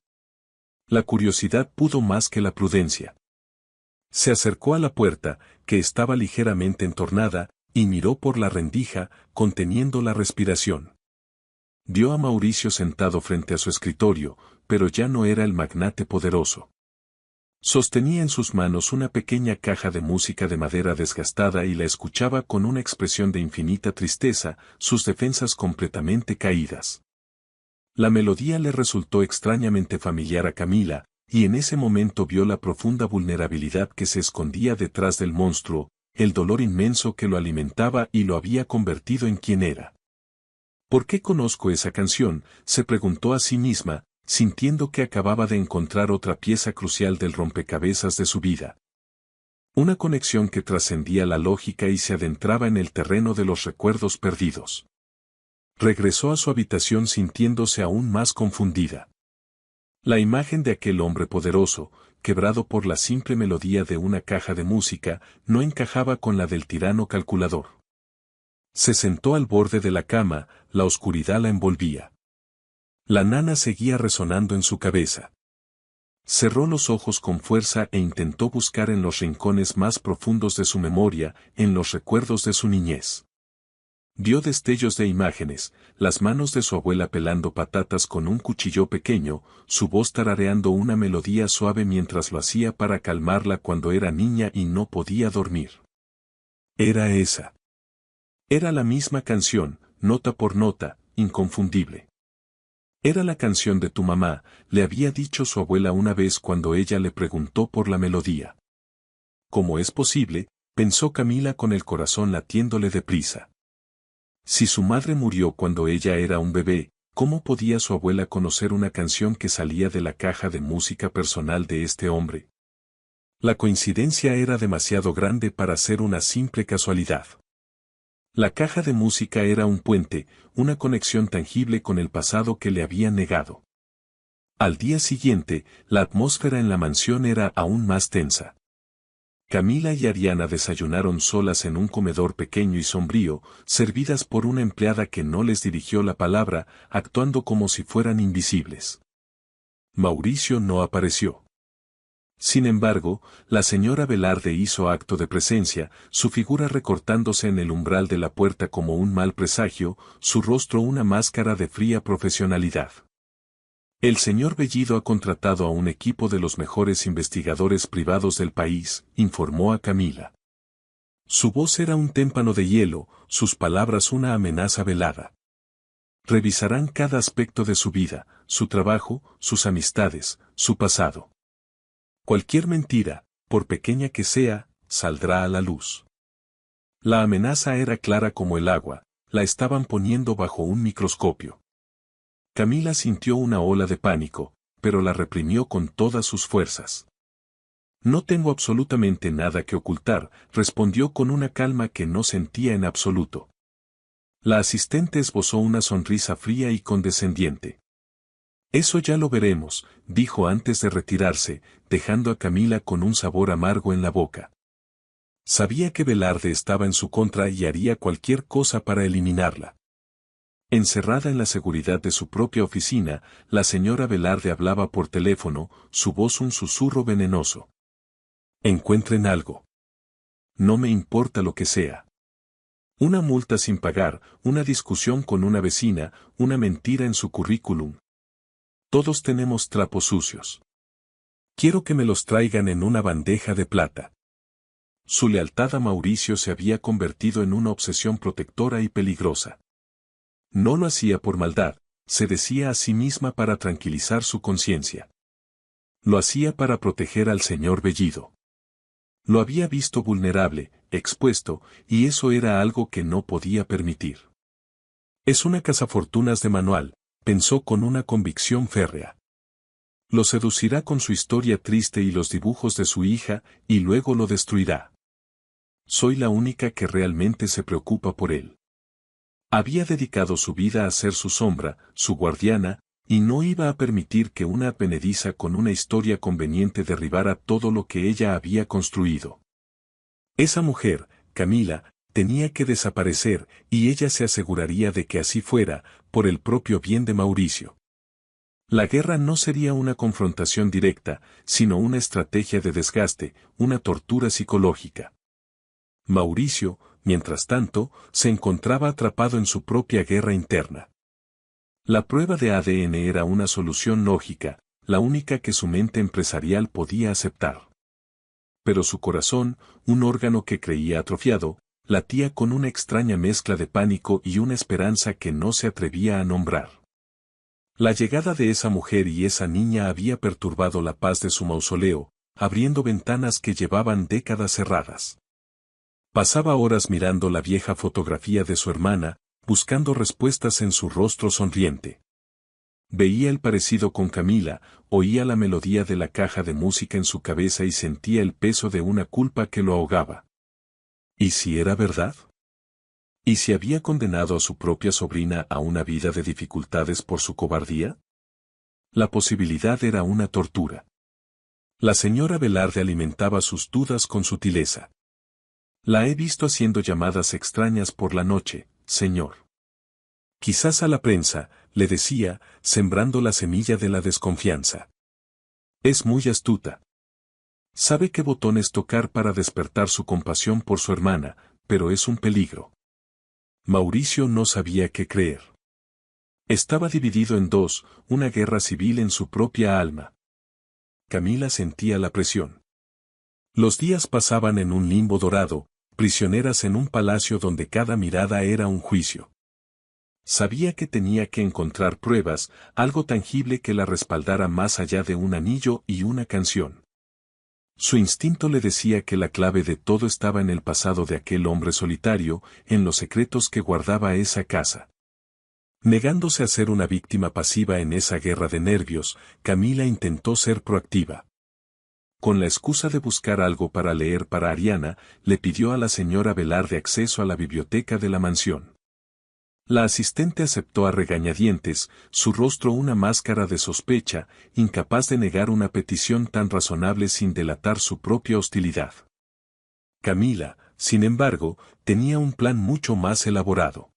La curiosidad pudo más que la prudencia. Se acercó a la puerta, que estaba ligeramente entornada, y miró por la rendija, conteniendo la respiración. Vio a Mauricio sentado frente a su escritorio, pero ya no era el magnate poderoso. Sostenía en sus manos una pequeña caja de música de madera desgastada y la escuchaba con una expresión de infinita tristeza, sus defensas completamente caídas. La melodía le resultó extrañamente familiar a Camila, y en ese momento vio la profunda vulnerabilidad que se escondía detrás del monstruo, el dolor inmenso que lo alimentaba y lo había convertido en quien era. ¿Por qué conozco esa canción?, se preguntó a sí misma, sintiendo que acababa de encontrar otra pieza crucial del rompecabezas de su vida. Una conexión que trascendía la lógica y se adentraba en el terreno de los recuerdos perdidos. Regresó a su habitación sintiéndose aún más confundida. La imagen de aquel hombre poderoso, quebrado por la simple melodía de una caja de música, no encajaba con la del tirano calculador. Se sentó al borde de la cama, la oscuridad la envolvía. La nana seguía resonando en su cabeza. Cerró los ojos con fuerza e intentó buscar en los rincones más profundos de su memoria, en los recuerdos de su niñez. Vio destellos de imágenes, las manos de su abuela pelando patatas con un cuchillo pequeño, su voz tarareando una melodía suave mientras lo hacía para calmarla cuando era niña y no podía dormir. Era esa. Era la misma canción, nota por nota, inconfundible. Era la canción de tu mamá, le había dicho su abuela una vez cuando ella le preguntó por la melodía. ¿Cómo es posible?, pensó Camila con el corazón latiéndole deprisa. Si su madre murió cuando ella era un bebé, ¿cómo podía su abuela conocer una canción que salía de la caja de música personal de este hombre? La coincidencia era demasiado grande para ser una simple casualidad. La caja de música era un puente, una conexión tangible con el pasado que le habían negado. Al día siguiente, la atmósfera en la mansión era aún más tensa. Camila y Ariana desayunaron solas en un comedor pequeño y sombrío, servidas por una empleada que no les dirigió la palabra, actuando como si fueran invisibles. Mauricio no apareció. Sin embargo, la señora Velarde hizo acto de presencia, su figura recortándose en el umbral de la puerta como un mal presagio, su rostro una máscara de fría profesionalidad. El señor Bellido ha contratado a un equipo de los mejores investigadores privados del país, informó a Camila. Su voz era un témpano de hielo, sus palabras una amenaza velada. Revisarán cada aspecto de su vida, su trabajo, sus amistades, su pasado. Cualquier mentira, por pequeña que sea, saldrá a la luz. La amenaza era clara como el agua, la estaban poniendo bajo un microscopio. Camila sintió una ola de pánico, pero la reprimió con todas sus fuerzas. No tengo absolutamente nada que ocultar, respondió con una calma que no sentía en absoluto. La asistente esbozó una sonrisa fría y condescendiente. Eso ya lo veremos, dijo antes de retirarse, dejando a Camila con un sabor amargo en la boca. Sabía que Velarde estaba en su contra y haría cualquier cosa para eliminarla. Encerrada en la seguridad de su propia oficina, la señora Velarde hablaba por teléfono, su voz un susurro venenoso. Encuentren algo. No me importa lo que sea. Una multa sin pagar, una discusión con una vecina, una mentira en su currículum. Todos tenemos trapos sucios. Quiero que me los traigan en una bandeja de plata. Su lealtad a Mauricio se había convertido en una obsesión protectora y peligrosa. No lo hacía por maldad, se decía a sí misma para tranquilizar su conciencia. Lo hacía para proteger al señor Bellido. Lo había visto vulnerable, expuesto, y eso era algo que no podía permitir. Es una cazafortunas de manual, pensó con una convicción férrea. Lo seducirá con su historia triste y los dibujos de su hija, y luego lo destruirá. Soy la única que realmente se preocupa por él. Había dedicado su vida a ser su sombra, su guardiana, y no iba a permitir que una advenediza con una historia conveniente derribara todo lo que ella había construido. Esa mujer, Camila, tenía que desaparecer, y ella se aseguraría de que así fuera, por el propio bien de Mauricio. La guerra no sería una confrontación directa, sino una estrategia de desgaste, una tortura psicológica. Mauricio, mientras tanto, se encontraba atrapado en su propia guerra interna. La prueba de ADN era una solución lógica, la única que su mente empresarial podía aceptar. Pero su corazón, un órgano que creía atrofiado, latía con una extraña mezcla de pánico y una esperanza que no se atrevía a nombrar. La llegada de esa mujer y esa niña había perturbado la paz de su mausoleo, abriendo ventanas que llevaban décadas cerradas. Pasaba horas mirando la vieja fotografía de su hermana, buscando respuestas en su rostro sonriente. Veía el parecido con Camila, oía la melodía de la caja de música en su cabeza y sentía el peso de una culpa que lo ahogaba. ¿Y si era verdad? ¿Y si había condenado a su propia sobrina a una vida de dificultades por su cobardía? La posibilidad era una tortura. La señora Velarde alimentaba sus dudas con sutileza. La he visto haciendo llamadas extrañas por la noche, señor. Quizás a la prensa, le decía, sembrando la semilla de la desconfianza. Es muy astuta. Sabe qué botones tocar para despertar su compasión por su hermana, pero es un peligro. Mauricio no sabía qué creer. Estaba dividido en dos, una guerra civil en su propia alma. Camila sentía la presión. Los días pasaban en un limbo dorado, prisioneras en un palacio donde cada mirada era un juicio. Sabía que tenía que encontrar pruebas, algo tangible que la respaldara más allá de un anillo y una canción. Su instinto le decía que la clave de todo estaba en el pasado de aquel hombre solitario, en los secretos que guardaba esa casa. Negándose a ser una víctima pasiva en esa guerra de nervios, Camila intentó ser proactiva. Con la excusa de buscar algo para leer para Ariana, le pidió a la señora Velarde acceso a la biblioteca de la mansión. La asistente aceptó a regañadientes, su rostro una máscara de sospecha, incapaz de negar una petición tan razonable sin delatar su propia hostilidad. Camila, sin embargo, tenía un plan mucho más elaborado.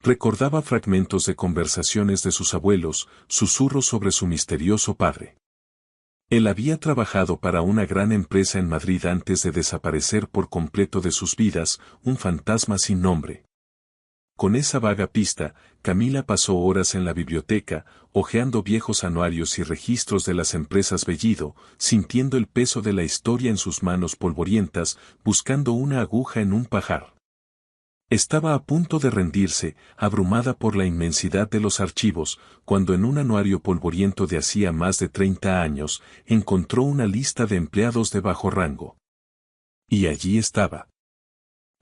Recordaba fragmentos de conversaciones de sus abuelos, susurros sobre su misterioso padre. Él había trabajado para una gran empresa en Madrid antes de desaparecer por completo de sus vidas, un fantasma sin nombre. Con esa vaga pista, Camila pasó horas en la biblioteca, hojeando viejos anuarios y registros de las empresas Bellido, sintiendo el peso de la historia en sus manos polvorientas, buscando una aguja en un pajar. Estaba a punto de rendirse, abrumada por la inmensidad de los archivos, cuando en un anuario polvoriento de hacía más de 30 años, encontró una lista de empleados de bajo rango. Y allí estaba.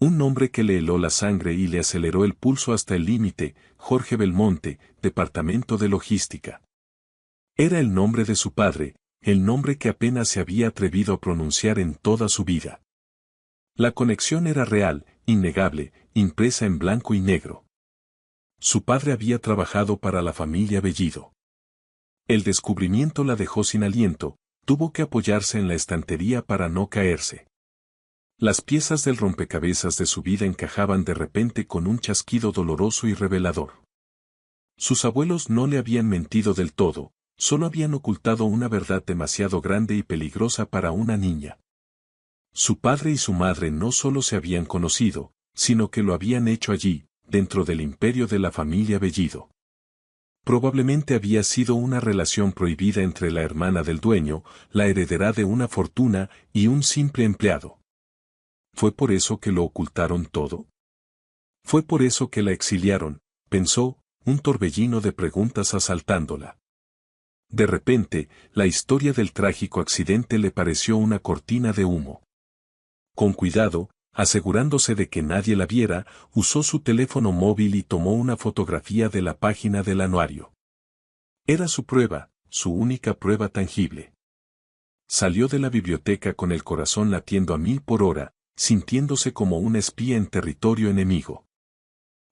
Un nombre que le heló la sangre y le aceleró el pulso hasta el límite, Jorge Belmonte, Departamento de Logística. Era el nombre de su padre, el nombre que apenas se había atrevido a pronunciar en toda su vida. La conexión era real, innegable, impresa en blanco y negro. Su padre había trabajado para la familia Bellido. El descubrimiento la dejó sin aliento, tuvo que apoyarse en la estantería para no caerse. Las piezas del rompecabezas de su vida encajaban de repente con un chasquido doloroso y revelador. Sus abuelos no le habían mentido del todo, solo habían ocultado una verdad demasiado grande y peligrosa para una niña. Su padre y su madre no solo se habían conocido, sino que lo habían hecho allí, dentro del imperio de la familia Bellido. Probablemente había sido una relación prohibida entre la hermana del dueño, la heredera de una fortuna, y un simple empleado. ¿Fue por eso que lo ocultaron todo? ¿Fue por eso que la exiliaron?, pensó, un torbellino de preguntas asaltándola. De repente, la historia del trágico accidente le pareció una cortina de humo. Con cuidado, asegurándose de que nadie la viera, usó su teléfono móvil y tomó una fotografía de la página del anuario. Era su prueba, su única prueba tangible. Salió de la biblioteca con el corazón latiendo a 1000 por hora, sintiéndose como un espía en territorio enemigo.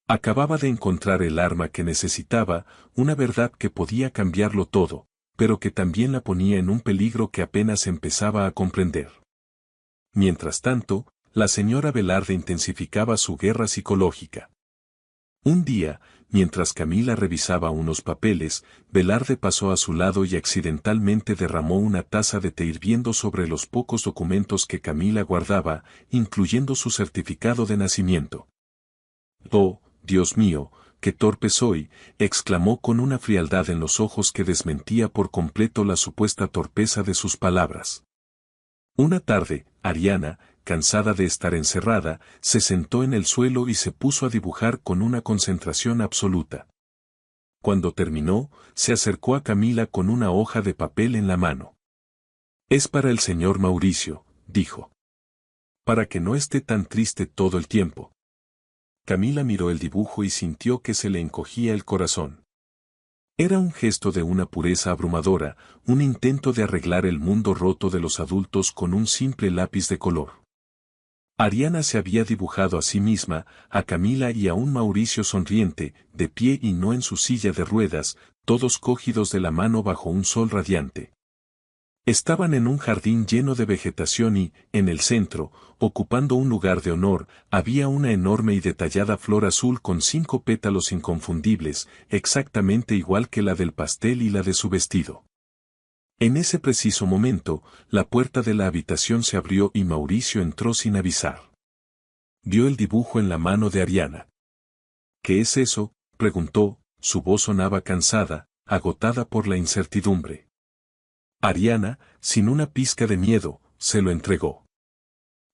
Acababa de encontrar el arma que necesitaba, una verdad que podía cambiarlo todo, pero que también la ponía en un peligro que apenas empezaba a comprender. Mientras tanto, la señora Velarde intensificaba su guerra psicológica. Un día, mientras Camila revisaba unos papeles, Velarde pasó a su lado y accidentalmente derramó una taza de té hirviendo sobre los pocos documentos que Camila guardaba, incluyendo su certificado de nacimiento. «Oh, Dios mío, qué torpe soy», exclamó con una frialdad en los ojos que desmentía por completo la supuesta torpeza de sus palabras. Una tarde, Ariana, cansada de estar encerrada, se sentó en el suelo y se puso a dibujar con una concentración absoluta. Cuando terminó, se acercó a Camila con una hoja de papel en la mano. «Es para el señor Mauricio», dijo. «Para que no esté tan triste todo el tiempo». Camila miró el dibujo y sintió que se le encogía el corazón. Era un gesto de una pureza abrumadora, un intento de arreglar el mundo roto de los adultos con un simple lápiz de color. Ariana se había dibujado a sí misma, a Camila y a un Mauricio sonriente, de pie y no en su silla de ruedas, todos cogidos de la mano bajo un sol radiante. Estaban en un jardín lleno de vegetación y, en el centro, ocupando un lugar de honor, había una enorme y detallada flor azul con 5 pétalos inconfundibles, exactamente igual que la del pastel y la de su vestido. En ese preciso momento, la puerta de la habitación se abrió y Mauricio entró sin avisar. Vio el dibujo en la mano de Ariana. «¿Qué es eso?», preguntó, su voz sonaba cansada, agotada por la incertidumbre. Ariana, sin una pizca de miedo, se lo entregó.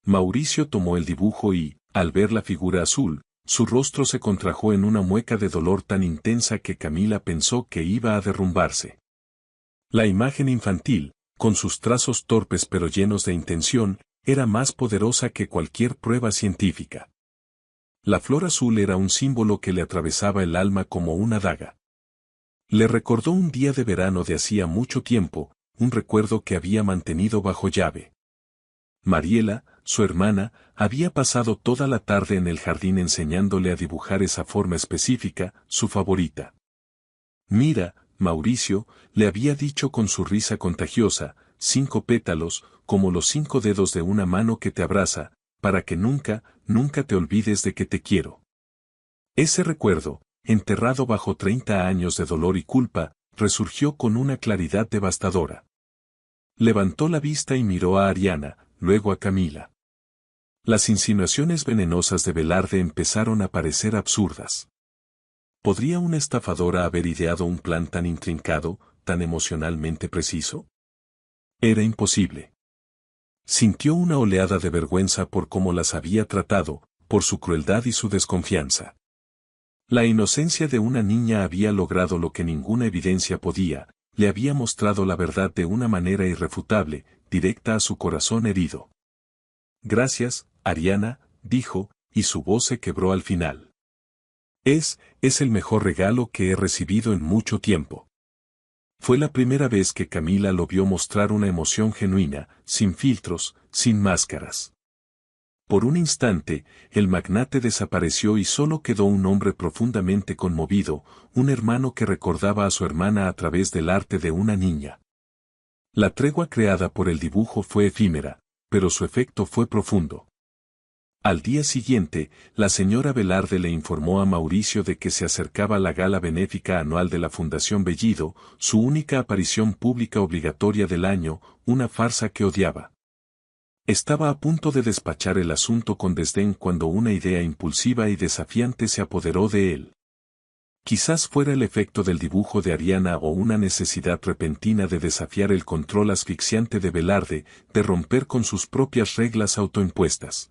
Mauricio tomó el dibujo y, al ver la figura azul, su rostro se contrajo en una mueca de dolor tan intensa que Camila pensó que iba a derrumbarse. La imagen infantil, con sus trazos torpes pero llenos de intención, era más poderosa que cualquier prueba científica. La flor azul era un símbolo que le atravesaba el alma como una daga. Le recordó un día de verano de hacía mucho tiempo, un recuerdo que había mantenido bajo llave. Mariela, su hermana, había pasado toda la tarde en el jardín enseñándole a dibujar esa forma específica, su favorita. Mira, Mauricio, le había dicho con su risa contagiosa, 5 pétalos, como los 5 dedos de una mano que te abraza, para que nunca, nunca te olvides de que te quiero. Ese recuerdo, enterrado bajo 30 años de dolor y culpa, resurgió con una claridad devastadora. Levantó la vista y miró a Ariana, luego a Camila. Las insinuaciones venenosas de Velarde empezaron a parecer absurdas. ¿Podría una estafadora haber ideado un plan tan intrincado, tan emocionalmente preciso? Era imposible. Sintió una oleada de vergüenza por cómo las había tratado, por su crueldad y su desconfianza. La inocencia de una niña había logrado lo que ninguna evidencia podía, le había mostrado la verdad de una manera irrefutable, directa a su corazón herido. Gracias, Ariana, dijo, y su voz se quebró al final. Es el mejor regalo que he recibido en mucho tiempo. Fue la primera vez que Camila lo vio mostrar una emoción genuina, sin filtros, sin máscaras. Por un instante, el magnate desapareció y solo quedó un hombre profundamente conmovido, un hermano que recordaba a su hermana a través del arte de una niña. La tregua creada por el dibujo fue efímera, pero su efecto fue profundo. Al día siguiente, la señora Velarde le informó a Mauricio de que se acercaba la gala benéfica anual de la Fundación Bellido, su única aparición pública obligatoria del año, una farsa que odiaba. Estaba a punto de despachar el asunto con desdén cuando una idea impulsiva y desafiante se apoderó de él. Quizás fuera el efecto del dibujo de Ariana o una necesidad repentina de desafiar el control asfixiante de Velarde, de romper con sus propias reglas autoimpuestas.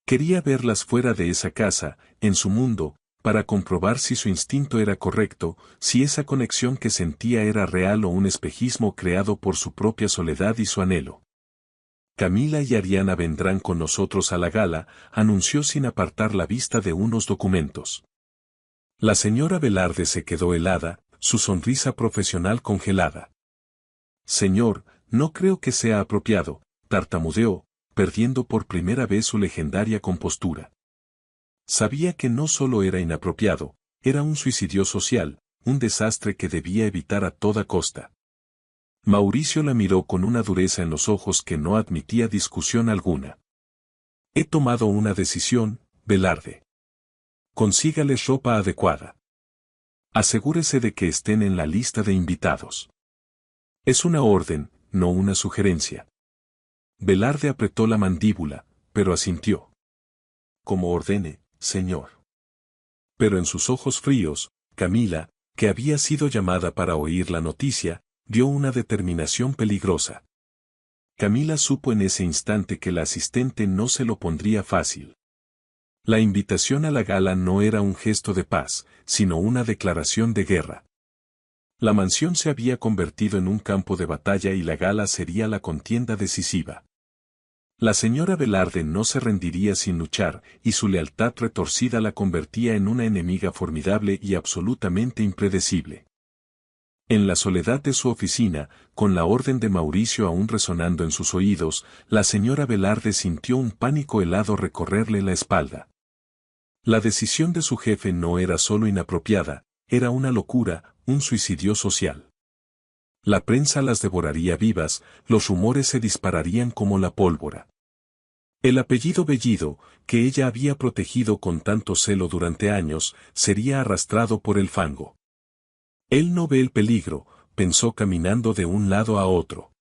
Quería verlas fuera de esa casa, en su mundo, para comprobar si su instinto era correcto, si esa conexión que sentía era real o un espejismo creado por su propia soledad y su anhelo. Camila y Ariana vendrán con nosotros a la gala, anunció sin apartar la vista de unos documentos. La señora Velarde se quedó helada, su sonrisa profesional congelada. Señor, no creo que sea apropiado, tartamudeó, perdiendo por primera vez su legendaria compostura. Sabía que no solo era inapropiado, era un suicidio social, un desastre que debía evitar a toda costa. Mauricio la miró con una dureza en los ojos que no admitía discusión alguna. He tomado una decisión, Velarde. Consígales ropa adecuada. Asegúrese de que estén en la lista de invitados. Es una orden, no una sugerencia. Velarde apretó la mandíbula, pero asintió. Como ordene, señor. Pero en sus ojos fríos, Camila, que había sido llamada para oír la noticia, vio una determinación peligrosa. Camila supo en ese instante que la asistente no se lo pondría fácil. La invitación a la gala no era un gesto de paz, sino una declaración de guerra. La mansión se había convertido en un campo de batalla y la gala sería la contienda decisiva. La señora Velarde no se rendiría sin luchar, y su lealtad retorcida la convertía en una enemiga formidable y absolutamente impredecible. En la soledad de su oficina, con la orden de Mauricio aún resonando en sus oídos, la señora Velarde sintió un pánico helado recorrerle la espalda. La decisión de su jefe no era solo inapropiada, era una locura, un suicidio social. La prensa las devoraría vivas, los rumores se dispararían como la pólvora. El apellido Bellido, que ella había protegido con tanto celo durante años, sería arrastrado por el fango. Él no ve el peligro, pensó caminando de un lado a otro.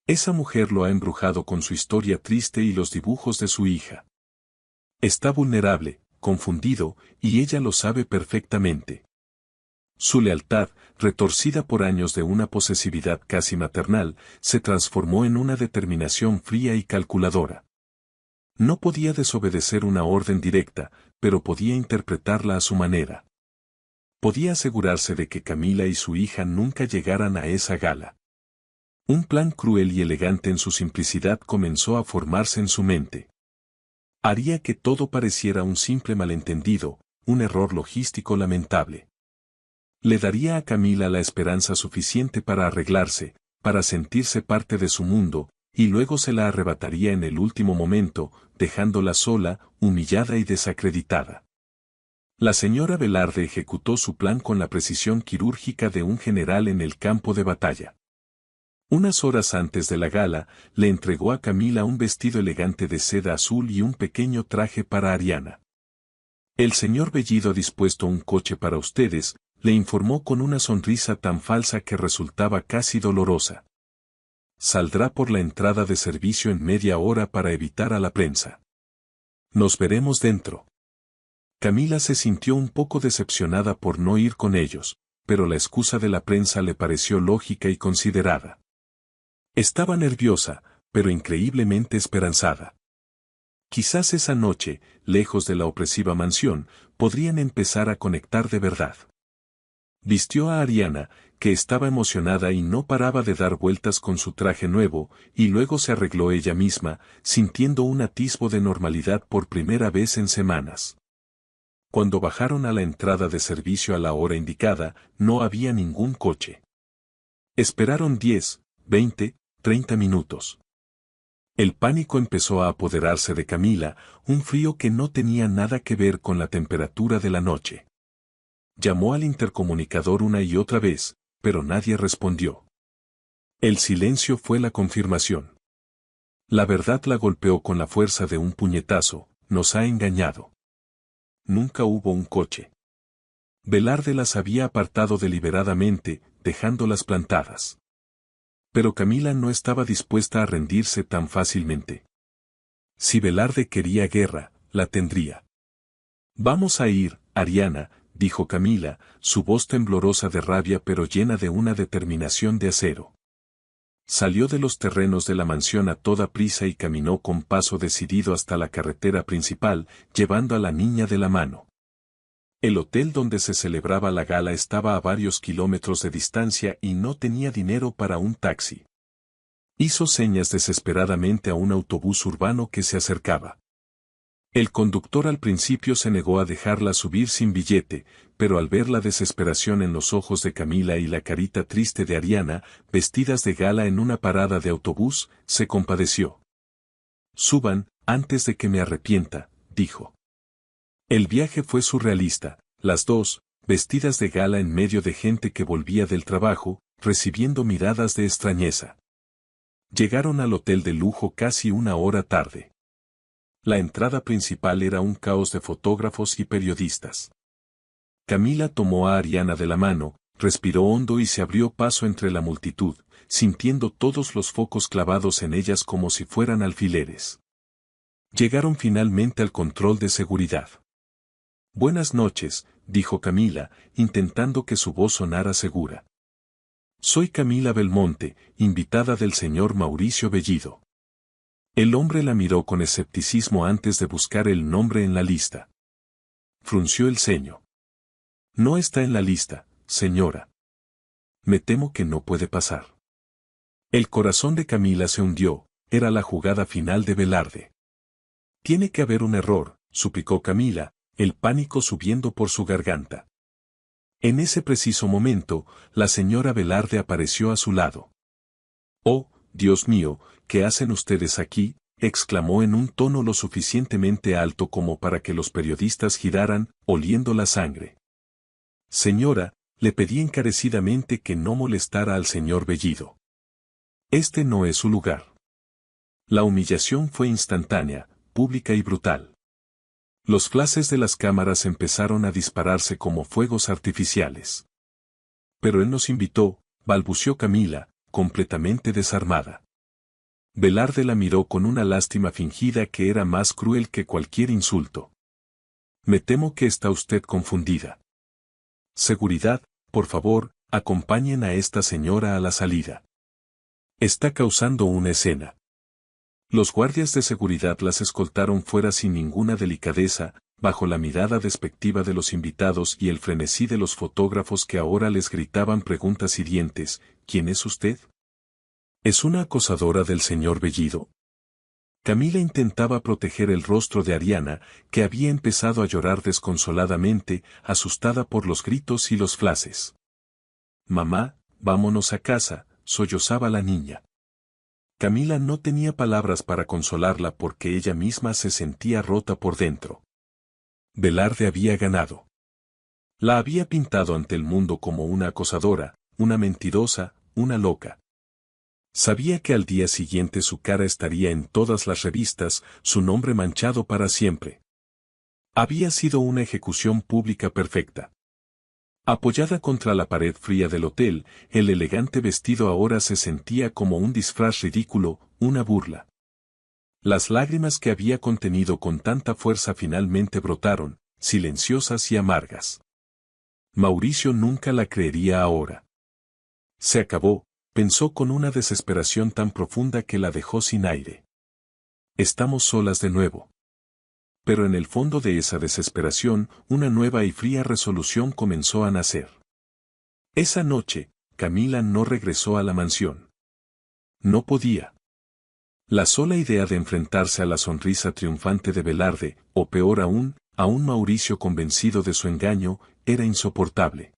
Esa mujer lo ha embrujado con su historia triste y los dibujos de su hija. Está vulnerable, confundido, y ella lo sabe perfectamente. Su lealtad, retorcida por años de una posesividad casi maternal, se transformó en una determinación fría y calculadora. No podía desobedecer una orden directa, pero podía interpretarla a su manera. Podía asegurarse de que Camila y su hija nunca llegaran a esa gala. Un plan cruel y elegante en su simplicidad comenzó a formarse en su mente. Haría que todo pareciera un simple malentendido, un error logístico lamentable. Le daría a Camila la esperanza suficiente para arreglarse, para sentirse parte de su mundo, y luego se la arrebataría en el último momento, dejándola sola, humillada y desacreditada. La señora Velarde ejecutó su plan con la precisión quirúrgica de un general en el campo de batalla. Unas horas antes de la gala, le entregó a Camila un vestido elegante de seda azul y un pequeño traje para Ariana. El señor Bellido ha dispuesto un coche para ustedes, le informó con una sonrisa tan falsa que resultaba casi dolorosa. Saldrá por la entrada de servicio en media hora para evitar a la prensa. Nos veremos dentro. Camila se sintió un poco decepcionada por no ir con ellos, pero la excusa de la prensa le pareció lógica y considerada. Estaba nerviosa, pero increíblemente esperanzada. Quizás esa noche, lejos de la opresiva mansión, podrían empezar a conectar de verdad. Vistió a Ariana, que estaba emocionada y no paraba de dar vueltas con su traje nuevo, y luego se arregló ella misma, sintiendo un atisbo de normalidad por primera vez en semanas. Cuando bajaron a la entrada de servicio a la hora indicada, no había ningún coche. Esperaron 10, 20, 30 minutos. El pánico empezó a apoderarse de Camila, un frío que no tenía nada que ver con la temperatura de la noche. Llamó al intercomunicador una y otra vez, pero nadie respondió. El silencio fue la confirmación. La verdad la golpeó con la fuerza de un puñetazo, nos ha engañado. Nunca hubo un coche. Velarde las había apartado deliberadamente, dejándolas plantadas. Pero Camila no estaba dispuesta a rendirse tan fácilmente. Si Velarde quería guerra, la tendría. Vamos a ir, Ariana, dijo Camila, su voz temblorosa de rabia pero llena de una determinación de acero. Salió de los terrenos de la mansión a toda prisa y caminó con paso decidido hasta la carretera principal, llevando a la niña de la mano. El hotel donde se celebraba la gala estaba a varios kilómetros de distancia y no tenía dinero para un taxi. Hizo señas desesperadamente a un autobús urbano que se acercaba. El conductor al principio se negó a dejarla subir sin billete, pero al ver la desesperación en los ojos de Camila y la carita triste de Ariana, vestidas de gala en una parada de autobús, se compadeció. Suban, antes de que me arrepienta, dijo. El viaje fue surrealista, las dos, vestidas de gala en medio de gente que volvía del trabajo, recibiendo miradas de extrañeza. Llegaron al hotel de lujo casi una hora tarde. La entrada principal era un caos de fotógrafos y periodistas. Camila tomó a Ariana de la mano, respiró hondo y se abrió paso entre la multitud, sintiendo todos los focos clavados en ellas como si fueran alfileres. Llegaron finalmente al control de seguridad. Buenas noches, dijo Camila, intentando que su voz sonara segura. Soy Camila Belmonte, invitada del señor Mauricio Bellido. El hombre la miró con escepticismo antes de buscar el nombre en la lista. Frunció el ceño. No está en la lista, señora. Me temo que no puede pasar. El corazón de Camila se hundió, era la jugada final de Velarde. Tiene que haber un error, suplicó Camila, el pánico subiendo por su garganta. En ese preciso momento, la señora Velarde apareció a su lado. Oh, Dios mío, ¿qué hacen ustedes aquí?, exclamó en un tono lo suficientemente alto como para que los periodistas giraran, oliendo la sangre. Señora, le pedí encarecidamente que no molestara al señor Bellido. Este no es su lugar. La humillación fue instantánea, pública y brutal. Los flashes de las cámaras empezaron a dispararse como fuegos artificiales. Pero él nos invitó, balbució Camila, completamente desarmada. Velarde la miró con una lástima fingida que era más cruel que cualquier insulto. Me temo que está usted confundida. Seguridad, por favor, acompañen a esta señora a la salida. Está causando una escena. Los guardias de seguridad las escoltaron fuera sin ninguna delicadeza, bajo la mirada despectiva de los invitados y el frenesí de los fotógrafos que ahora les gritaban preguntas hirientes. ¿Quién es usted? ¿Es una acosadora del señor Bellido? Camila intentaba proteger el rostro de Ariana, que había empezado a llorar desconsoladamente, asustada por los gritos y los flashes. Mamá, vámonos a casa, sollozaba la niña. Camila no tenía palabras para consolarla porque ella misma se sentía rota por dentro. Velarde había ganado. La había pintado ante el mundo como una acosadora, una mentirosa, una loca. Sabía que al día siguiente su cara estaría en todas las revistas, su nombre manchado para siempre. Había sido una ejecución pública perfecta. Apoyada contra la pared fría del hotel, el elegante vestido ahora se sentía como un disfraz ridículo, una burla. Las lágrimas que había contenido con tanta fuerza finalmente brotaron, silenciosas y amargas. Mauricio nunca la creería ahora. Se acabó, pensó con una desesperación tan profunda que la dejó sin aire. Estamos solas de nuevo. Pero en el fondo de esa desesperación, una nueva y fría resolución comenzó a nacer. Esa noche, Camila no regresó a la mansión. No podía. La sola idea de enfrentarse a la sonrisa triunfante de Velarde, o peor aún, a un Mauricio convencido de su engaño, era insoportable.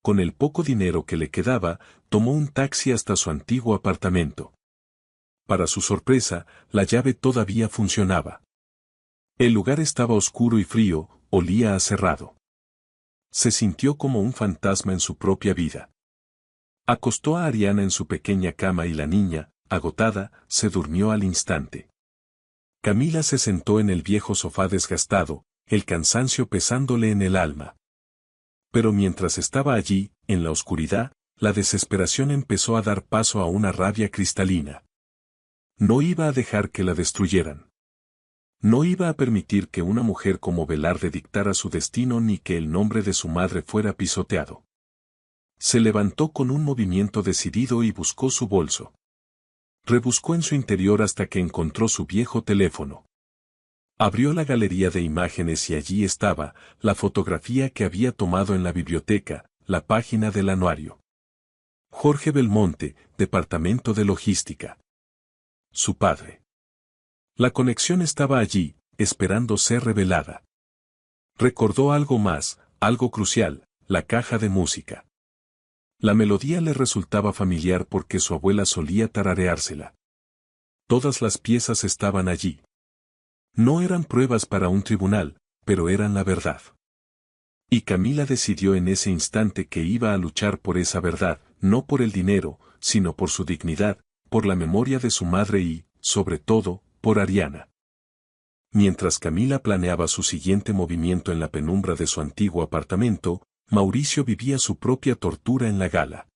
Con el poco dinero que le quedaba, tomó un taxi hasta su antiguo apartamento. Para su sorpresa, la llave todavía funcionaba. El lugar estaba oscuro y frío, olía a cerrado. Se sintió como un fantasma en su propia vida. Acostó a Ariana en su pequeña cama y la niña, agotada, se durmió al instante. Camila se sentó en el viejo sofá desgastado, el cansancio pesándole en el alma. Pero mientras estaba allí, en la oscuridad, la desesperación empezó a dar paso a una rabia cristalina. No iba a dejar que la destruyeran. No iba a permitir que una mujer como Velarde dictara su destino ni que el nombre de su madre fuera pisoteado. Se levantó con un movimiento decidido y buscó su bolso. Rebuscó en su interior hasta que encontró su viejo teléfono. Abrió la galería de imágenes y allí estaba, la fotografía que había tomado en la biblioteca, la página del anuario. Jorge Belmonte, Departamento de Logística. Su padre. La conexión estaba allí, esperando ser revelada. Recordó algo más, algo crucial, la caja de música. La melodía le resultaba familiar porque su abuela solía tarareársela. Todas las piezas estaban allí. No eran pruebas para un tribunal, pero eran la verdad. Y Camila decidió en ese instante que iba a luchar por esa verdad, no por el dinero, sino por su dignidad, por la memoria de su madre y, sobre todo, por Ariana. Mientras Camila planeaba su siguiente movimiento en la penumbra de su antiguo apartamento, Mauricio vivía su propia tortura en la gala.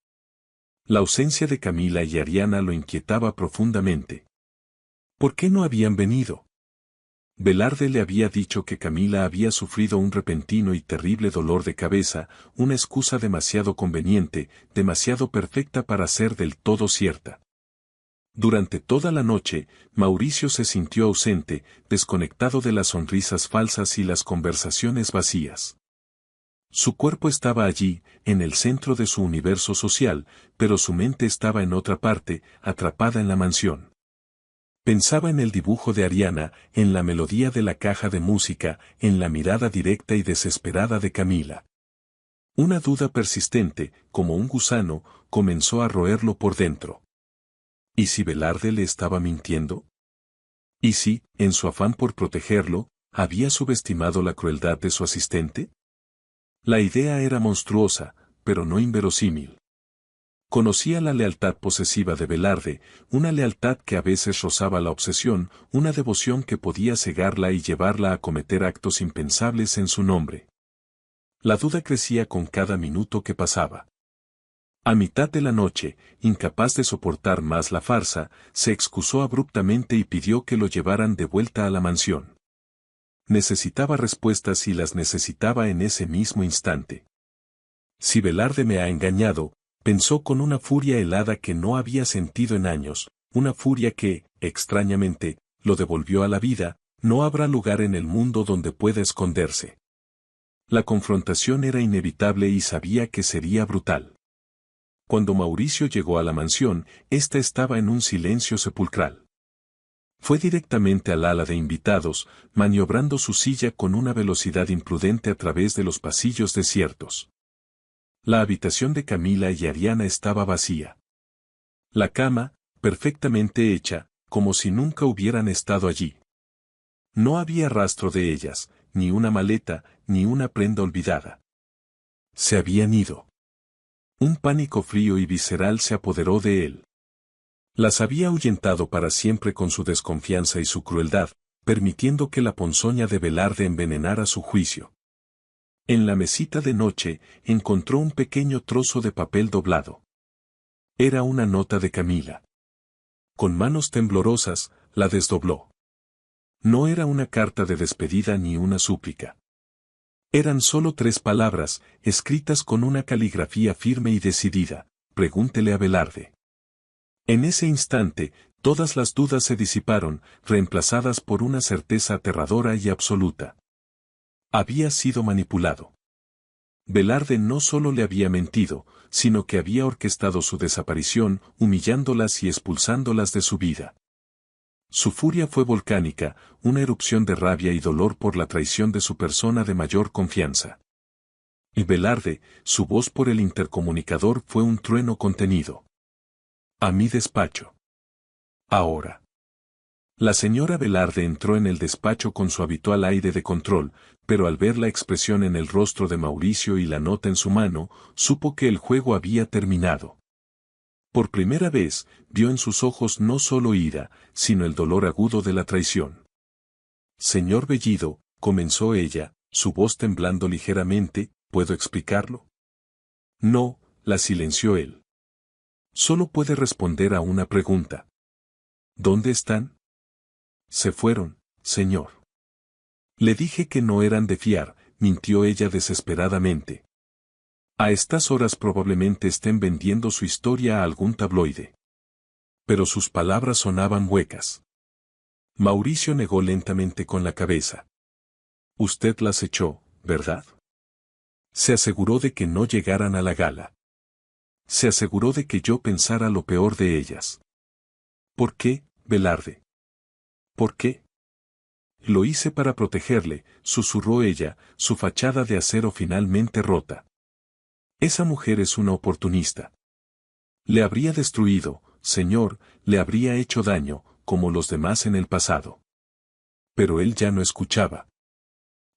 La ausencia de Camila y Ariana lo inquietaba profundamente. ¿Por qué no habían venido? Velarde le había dicho que Camila había sufrido un repentino y terrible dolor de cabeza, una excusa demasiado conveniente, demasiado perfecta para ser del todo cierta. Durante toda la noche, Mauricio se sintió ausente, desconectado de las sonrisas falsas y las conversaciones vacías. Su cuerpo estaba allí, en el centro de su universo social, pero su mente estaba en otra parte, atrapada en la mansión. Pensaba en el dibujo de Ariana, en la melodía de la caja de música, en la mirada directa y desesperada de Camila. Una duda persistente, como un gusano, comenzó a roerlo por dentro. ¿Y si Velarde le estaba mintiendo? ¿Y si, en su afán por protegerlo, había subestimado la crueldad de su asistente? La idea era monstruosa, pero no inverosímil. Conocía la lealtad posesiva de Velarde, una lealtad que a veces rozaba la obsesión, una devoción que podía cegarla y llevarla a cometer actos impensables en su nombre. La duda crecía con cada minuto que pasaba. A mitad de la noche, incapaz de soportar más la farsa, se excusó abruptamente y pidió que lo llevaran de vuelta a la mansión. Necesitaba respuestas y las necesitaba en ese mismo instante. Si Velarde me ha engañado, pensó con una furia helada que no había sentido en años, una furia que, extrañamente, lo devolvió a la vida, no habrá lugar en el mundo donde pueda esconderse. La confrontación era inevitable y sabía que sería brutal. Cuando Mauricio llegó a la mansión, ésta estaba en un silencio sepulcral. Fue directamente al ala de invitados, maniobrando su silla con una velocidad imprudente a través de los pasillos desiertos. La habitación de Camila y Ariana estaba vacía. La cama, perfectamente hecha, como si nunca hubieran estado allí. No había rastro de ellas, ni una maleta, ni una prenda olvidada. Se habían ido. Un pánico frío y visceral se apoderó de él. Las había ahuyentado para siempre con su desconfianza y su crueldad, permitiendo que la ponzoña de Velarde envenenara su juicio. En la mesita de noche, encontró un pequeño trozo de papel doblado. Era una nota de Camila. Con manos temblorosas, la desdobló. No era una carta de despedida ni una súplica. Eran solo 3 palabras, escritas con una caligrafía firme y decidida: pregúntele a Velarde. En ese instante, todas las dudas se disiparon, reemplazadas por una certeza aterradora y absoluta. Había sido manipulado. Velarde no solo le había mentido, sino que había orquestado su desaparición, humillándolas y expulsándolas de su vida. Su furia fue volcánica, una erupción de rabia y dolor por la traición de su persona de mayor confianza. Y Velarde, su voz por el intercomunicador fue un trueno contenido. A mi despacho. Ahora. La señora Velarde entró en el despacho con su habitual aire de control, pero al ver la expresión en el rostro de Mauricio y la nota en su mano, supo que el juego había terminado. Por primera vez, vio en sus ojos no solo ira, sino el dolor agudo de la traición. Señor Bellido, comenzó ella, su voz temblando ligeramente, ¿puedo explicarlo? No, la silenció él. Solo puede responder a una pregunta. ¿Dónde están? Se fueron, señor. Le dije que no eran de fiar, mintió ella desesperadamente. A estas horas probablemente estén vendiendo su historia a algún tabloide. Pero sus palabras sonaban huecas. Mauricio negó lentamente con la cabeza. Usted las echó, ¿verdad? Se aseguró de que no llegaran a la gala. Se aseguró de que yo pensara lo peor de ellas. ¿Por qué, Velarde? ¿Por qué? Lo hice para protegerle, susurró ella, su fachada de acero finalmente rota. Esa mujer es una oportunista. Le habría destruido, señor, le habría hecho daño, como los demás en el pasado. Pero él ya no escuchaba.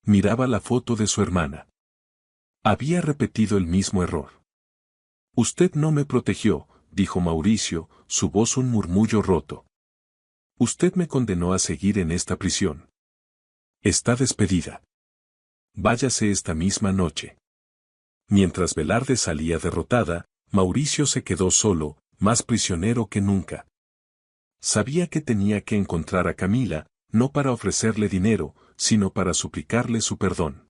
Miraba la foto de su hermana. Había repetido el mismo error. Usted no me protegió, dijo Mauricio, su voz un murmullo roto. Usted me condenó a seguir en esta prisión. Está despedida. Váyase esta misma noche. Mientras Velarde salía derrotada, Mauricio se quedó solo, más prisionero que nunca. Sabía que tenía que encontrar a Camila, no para ofrecerle dinero, sino para suplicarle su perdón.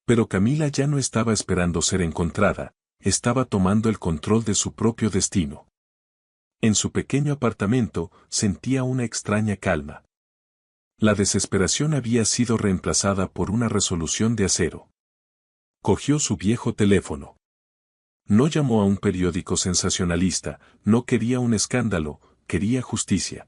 Pero Camila ya no estaba esperando ser encontrada, estaba tomando el control de su propio destino. En su pequeño apartamento, sentía una extraña calma. La desesperación había sido reemplazada por una resolución de acero. Cogió su viejo teléfono. No llamó a un periódico sensacionalista, no quería un escándalo, quería justicia.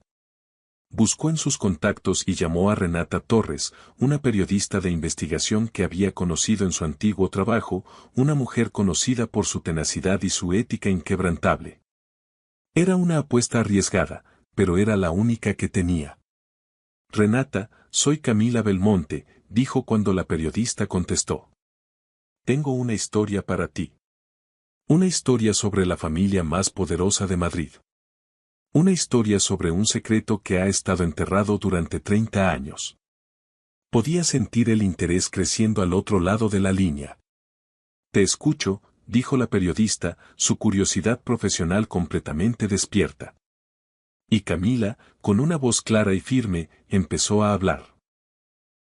Buscó en sus contactos y llamó a Renata Torres, una periodista de investigación que había conocido en su antiguo trabajo, una mujer conocida por su tenacidad y su ética inquebrantable. Era una apuesta arriesgada, pero era la única que tenía. Renata, soy Camila Belmonte, dijo cuando la periodista contestó. Tengo una historia para ti. Una historia sobre la familia más poderosa de Madrid. Una historia sobre un secreto que ha estado enterrado durante 30 años. Podía sentir el interés creciendo al otro lado de la línea. Te escucho, dijo la periodista, su curiosidad profesional completamente despierta. Y Camila, con una voz clara y firme, empezó a hablar.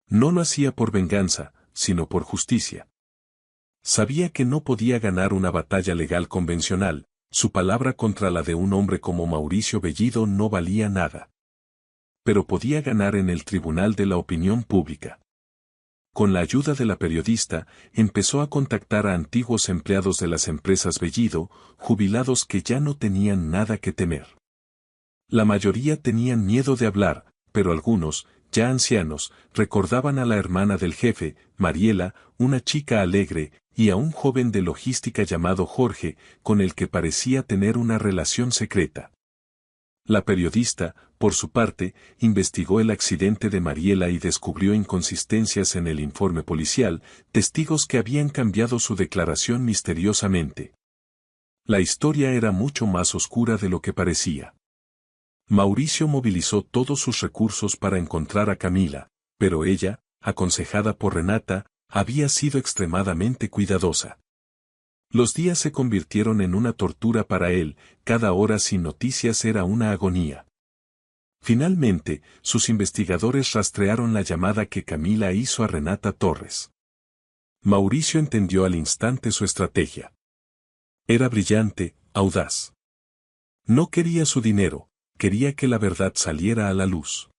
No lo hacía por venganza, sino por justicia. Sabía que no podía ganar una batalla legal convencional, su palabra contra la de un hombre como Mauricio Bellido no valía nada. pero podía ganar en el tribunal de la opinión pública. Con la ayuda de la periodista, empezó a contactar a antiguos empleados de las empresas Bellido, jubilados que ya no tenían nada que temer. La mayoría tenían miedo de hablar, pero algunos, ya ancianos, recordaban a la hermana del jefe, Mariela, una chica alegre, y a un joven de logística llamado Jorge, con el que parecía tener una relación secreta. La periodista, por su parte, investigó el accidente de Mariela y descubrió inconsistencias en el informe policial, testigos que habían cambiado su declaración misteriosamente. La historia era mucho más oscura de lo que parecía. Mauricio movilizó todos sus recursos para encontrar a Camila, pero ella, aconsejada por Renata, había sido extremadamente cuidadosa. Los días se convirtieron en una tortura para él, cada hora sin noticias era una agonía. Finalmente, sus investigadores rastrearon la llamada que Camila hizo a Renata Torres. Mauricio entendió al instante su estrategia. Era brillante, audaz. No quería su dinero, quería que la verdad saliera a la luz.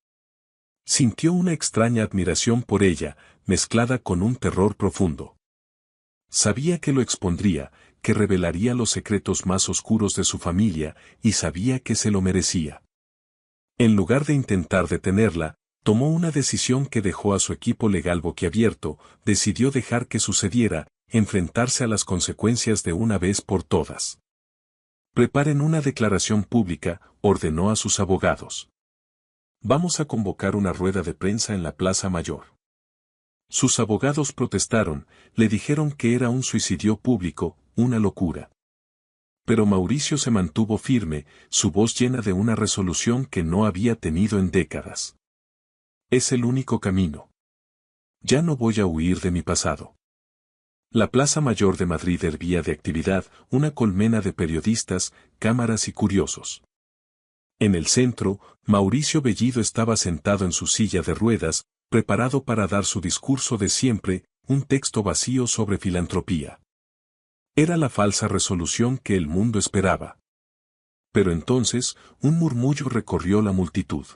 Sintió una extraña admiración por ella, mezclada con un terror profundo. Sabía que lo expondría, que revelaría los secretos más oscuros de su familia, y sabía que se lo merecía. En lugar de intentar detenerla, tomó una decisión que dejó a su equipo legal boquiabierto, decidió dejar que sucediera, enfrentarse a las consecuencias de una vez por todas. Preparen una declaración pública, ordenó a sus abogados. Vamos a convocar una rueda de prensa en la Plaza Mayor. Sus abogados protestaron, le dijeron que era un suicidio público, una locura. Pero Mauricio se mantuvo firme, su voz llena de una resolución que no había tenido en décadas. Es el único camino. Ya no voy a huir de mi pasado. La Plaza Mayor de Madrid hervía de actividad, una colmena de periodistas, cámaras y curiosos. En el centro, Mauricio Bellido estaba sentado en su silla de ruedas, preparado para dar su discurso de siempre, un texto vacío sobre filantropía. Era la falsa resolución que el mundo esperaba. Pero entonces, un murmullo recorrió la multitud.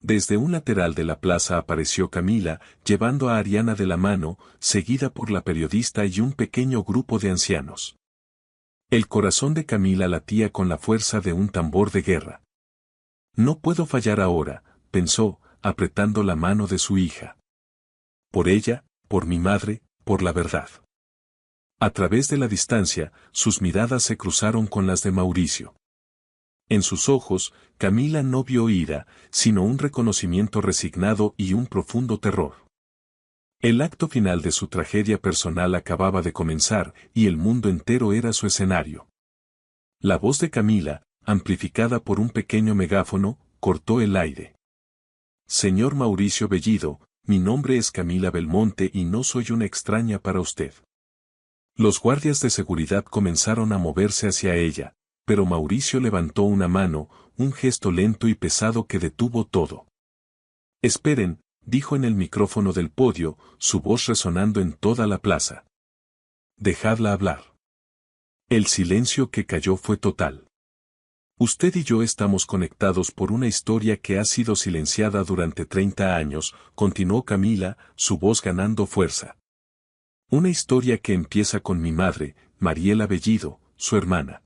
Desde un lateral de la plaza apareció Camila, llevando a Ariana de la mano, seguida por la periodista y un pequeño grupo de ancianos. El corazón de Camila latía con la fuerza de un tambor de guerra. No puedo fallar ahora, pensó, apretando la mano de su hija. Por ella, por mi madre, por la verdad. A través de la distancia, sus miradas se cruzaron con las de Mauricio. En sus ojos, Camila no vio ira, sino un reconocimiento resignado y un profundo terror. El acto final de su tragedia personal acababa de comenzar, y el mundo entero era su escenario. La voz de Camila, amplificada por un pequeño megáfono, cortó el aire. Señor Mauricio Bellido, mi nombre es Camila Belmonte y no soy una extraña para usted. Los guardias de seguridad comenzaron a moverse hacia ella, pero Mauricio levantó una mano, un gesto lento y pesado que detuvo todo. Esperen, dijo en el micrófono del podio, su voz resonando en toda la plaza. Dejadla hablar. El silencio que cayó fue total. Usted y yo estamos conectados por una historia que ha sido silenciada durante 30 años, continuó Camila, su voz ganando fuerza. Una historia que empieza con mi madre, Mariela Bellido, su hermana.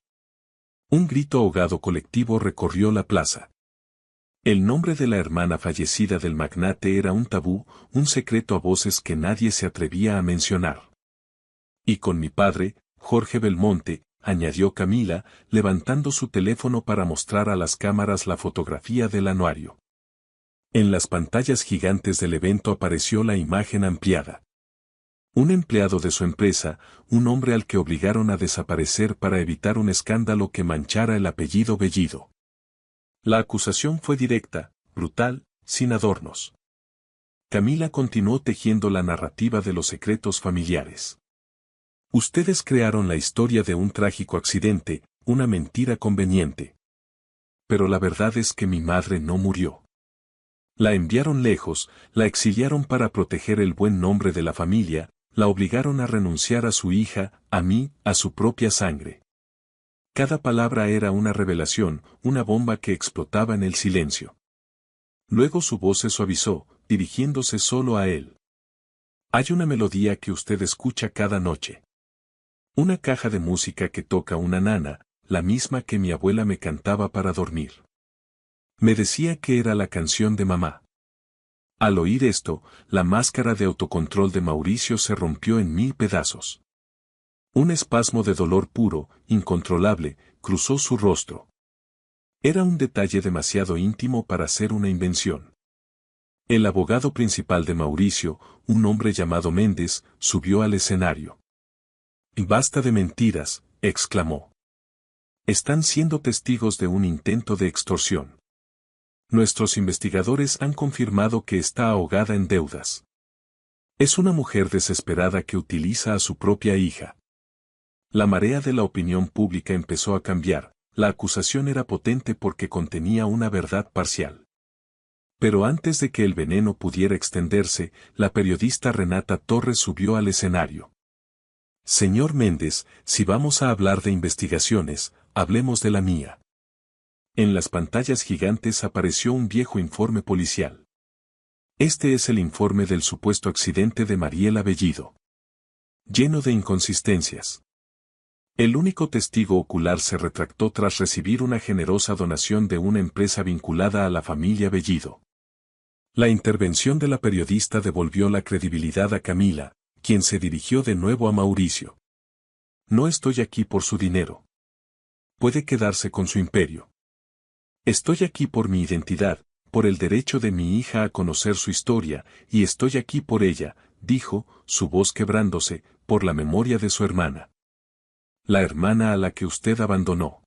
Un grito ahogado colectivo recorrió la plaza. El nombre de la hermana fallecida del magnate era un tabú, un secreto a voces que nadie se atrevía a mencionar. Y con mi padre, Jorge Belmonte, añadió Camila, levantando su teléfono para mostrar a las cámaras la fotografía del anuario. En las pantallas gigantes del evento apareció la imagen ampliada. Un empleado de su empresa, un hombre al que obligaron a desaparecer para evitar un escándalo que manchara el apellido Bellido. La acusación fue directa, brutal, sin adornos. Camila continuó tejiendo la narrativa de los secretos familiares. Ustedes crearon la historia de un trágico accidente, una mentira conveniente. Pero la verdad es que mi madre no murió. La enviaron lejos, la exiliaron para proteger el buen nombre de la familia, la obligaron a renunciar a su hija, a mí, a su propia sangre. Cada palabra era una revelación, una bomba que explotaba en el silencio. Luego su voz se suavizó, dirigiéndose solo a él. Hay una melodía que usted escucha cada noche. Una caja de música que toca una nana, la misma que mi abuela me cantaba para dormir. Me decía que era la canción de mamá. Al oír esto, la máscara de autocontrol de Mauricio se rompió en 1000 pedazos. Un espasmo de dolor puro, incontrolable, cruzó su rostro. Era un detalle demasiado íntimo para ser una invención. El abogado principal de Mauricio, un hombre llamado Méndez, subió al escenario. «Basta de mentiras», exclamó. «Están siendo testigos de un intento de extorsión. Nuestros investigadores han confirmado que está ahogada en deudas. Es una mujer desesperada que utiliza a su propia hija». La marea de la opinión pública empezó a cambiar. La acusación era potente porque contenía una verdad parcial. Pero antes de que el veneno pudiera extenderse, la periodista Renata Torres subió al escenario. «Señor Méndez, si vamos a hablar de investigaciones, hablemos de la mía». En las pantallas gigantes apareció un viejo informe policial. Este es el informe del supuesto accidente de Mariela Bellido. Lleno de inconsistencias. El único testigo ocular se retractó tras recibir una generosa donación de una empresa vinculada a la familia Bellido. La intervención de la periodista devolvió la credibilidad a Camila, quien se dirigió de nuevo a Mauricio. «No estoy aquí por su dinero. Puede quedarse con su imperio. Estoy aquí por mi identidad, por el derecho de mi hija a conocer su historia, y estoy aquí por ella», dijo, su voz quebrándose, «por la memoria de su hermana. La hermana a la que usted abandonó».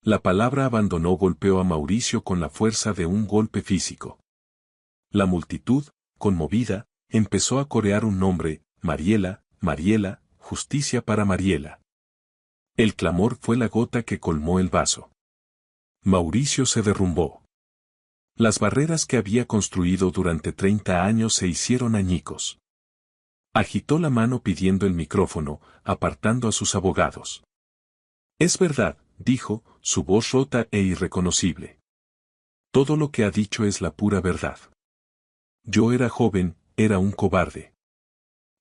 La palabra abandonó golpeó a Mauricio con la fuerza de un golpe físico. La multitud, conmovida, empezó a corear un nombre: «Mariela, Mariela, justicia para Mariela». El clamor fue la gota que colmó el vaso. Mauricio se derrumbó. Las barreras que había construido durante 30 años se hicieron añicos. Agitó la mano pidiendo el micrófono, apartando a sus abogados. «Es verdad», dijo, su voz rota e irreconocible. «Todo lo que ha dicho es la pura verdad. Yo era joven, era un cobarde.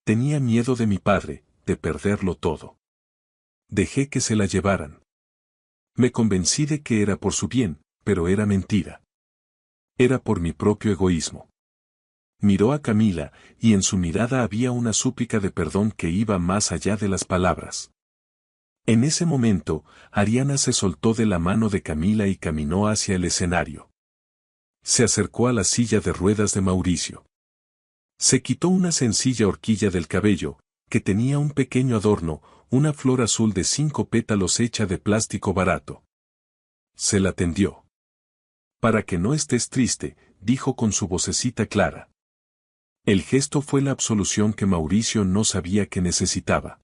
Tenía miedo de mi padre, de perderlo todo. Dejé que se la llevaran. Me convencí de que era por su bien, pero era mentira. Era por mi propio egoísmo». Miró a Camila, y en su mirada había una súplica de perdón que iba más allá de las palabras. En ese momento, Ariana se soltó de la mano de Camila y caminó hacia el escenario. Se acercó a la silla de ruedas de Mauricio. Se quitó una sencilla horquilla del cabello, que tenía un pequeño adorno, una flor azul de 5 pétalos hecha de plástico barato. Se la tendió. «Para que no estés triste», dijo con su vocecita clara. El gesto fue la absolución que Mauricio no sabía que necesitaba.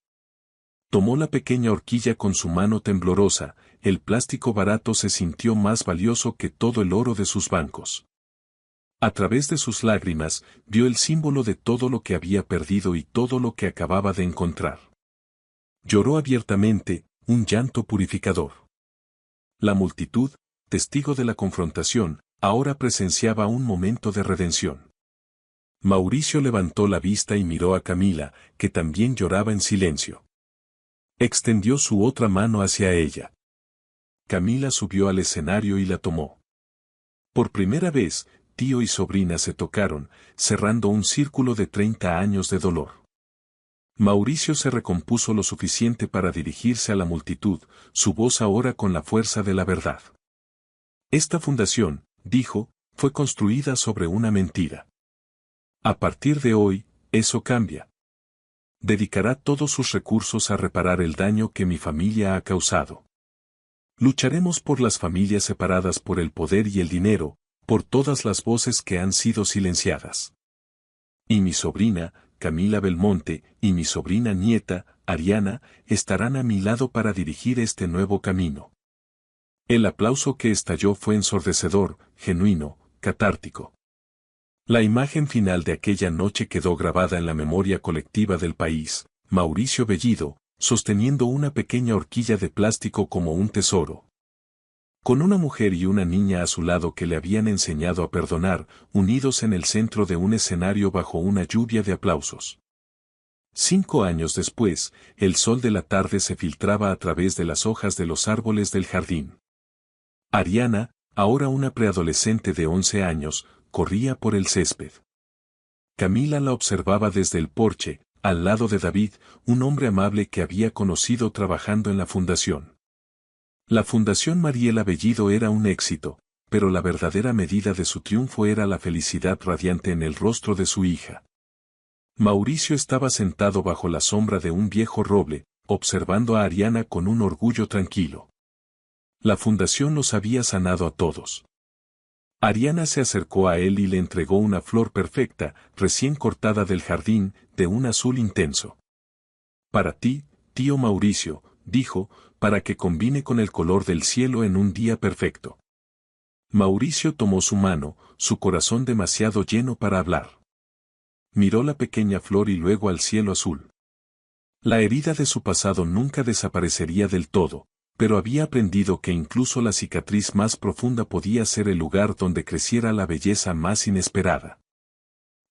Tomó la pequeña horquilla con su mano temblorosa, el plástico barato se sintió más valioso que todo el oro de sus bancos. A través de sus lágrimas, vio el símbolo de todo lo que había perdido y todo lo que acababa de encontrar. Lloró abiertamente, un llanto purificador. La multitud, testigo de la confrontación, ahora presenciaba un momento de redención. Mauricio levantó la vista y miró a Camila, que también lloraba en silencio. Extendió su otra mano hacia ella. Camila subió al escenario y la tomó. Por primera vez, tío y sobrina se tocaron, cerrando un círculo de 30 años de dolor. Mauricio se recompuso lo suficiente para dirigirse a la multitud, su voz ahora con la fuerza de la verdad. «Esta fundación», dijo, «fue construida sobre una mentira. A partir de hoy, eso cambia. Dedicará todos sus recursos a reparar el daño que mi familia ha causado. Lucharemos por las familias separadas por el poder y el dinero, por todas las voces que han sido silenciadas. Y mi sobrina, Camila Belmonte, y mi sobrina nieta, Ariana, estarán a mi lado para dirigir este nuevo camino». El aplauso que estalló fue ensordecedor, genuino, catártico. La imagen final de aquella noche quedó grabada en la memoria colectiva del país: Mauricio Bellido, sosteniendo una pequeña horquilla de plástico como un tesoro. con una mujer y una niña a su lado que le habían enseñado a perdonar, unidos en el centro de un escenario bajo una lluvia de aplausos. 5 años después, el sol de la tarde se filtraba a través de las hojas de los árboles del jardín. Ariana, ahora una preadolescente de 11 años, corría por el césped. Camila la observaba desde el porche, al lado de David, un hombre amable que había conocido trabajando en la fundación. La Fundación Mariela Bellido era un éxito, pero la verdadera medida de su triunfo era la felicidad radiante en el rostro de su hija. Mauricio estaba sentado bajo la sombra de un viejo roble, observando a Ariana con un orgullo tranquilo. La fundación los había sanado a todos. Ariana se acercó a él y le entregó una flor perfecta, recién cortada del jardín, de un azul intenso. Para ti, tío Mauricio, dijo, para que combine con el color del cielo en un día perfecto. Mauricio tomó su mano, su corazón demasiado lleno para hablar. Miró la pequeña flor y luego al cielo azul. La herida de su pasado nunca desaparecería del todo, pero había aprendido que incluso la cicatriz más profunda podía ser el lugar donde creciera la belleza más inesperada.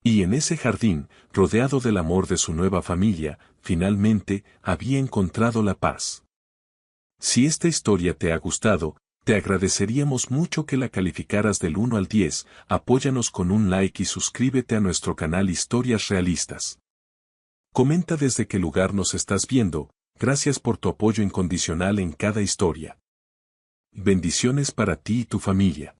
Y en ese jardín, rodeado del amor de su nueva familia, finalmente, había encontrado la paz. Si esta historia te ha gustado, te agradeceríamos mucho que la calificaras del 1 al 10, apóyanos con un like y suscríbete a nuestro canal Historias Realistas. Comenta desde qué lugar nos estás viendo, gracias por tu apoyo incondicional en cada historia. Bendiciones para ti y tu familia.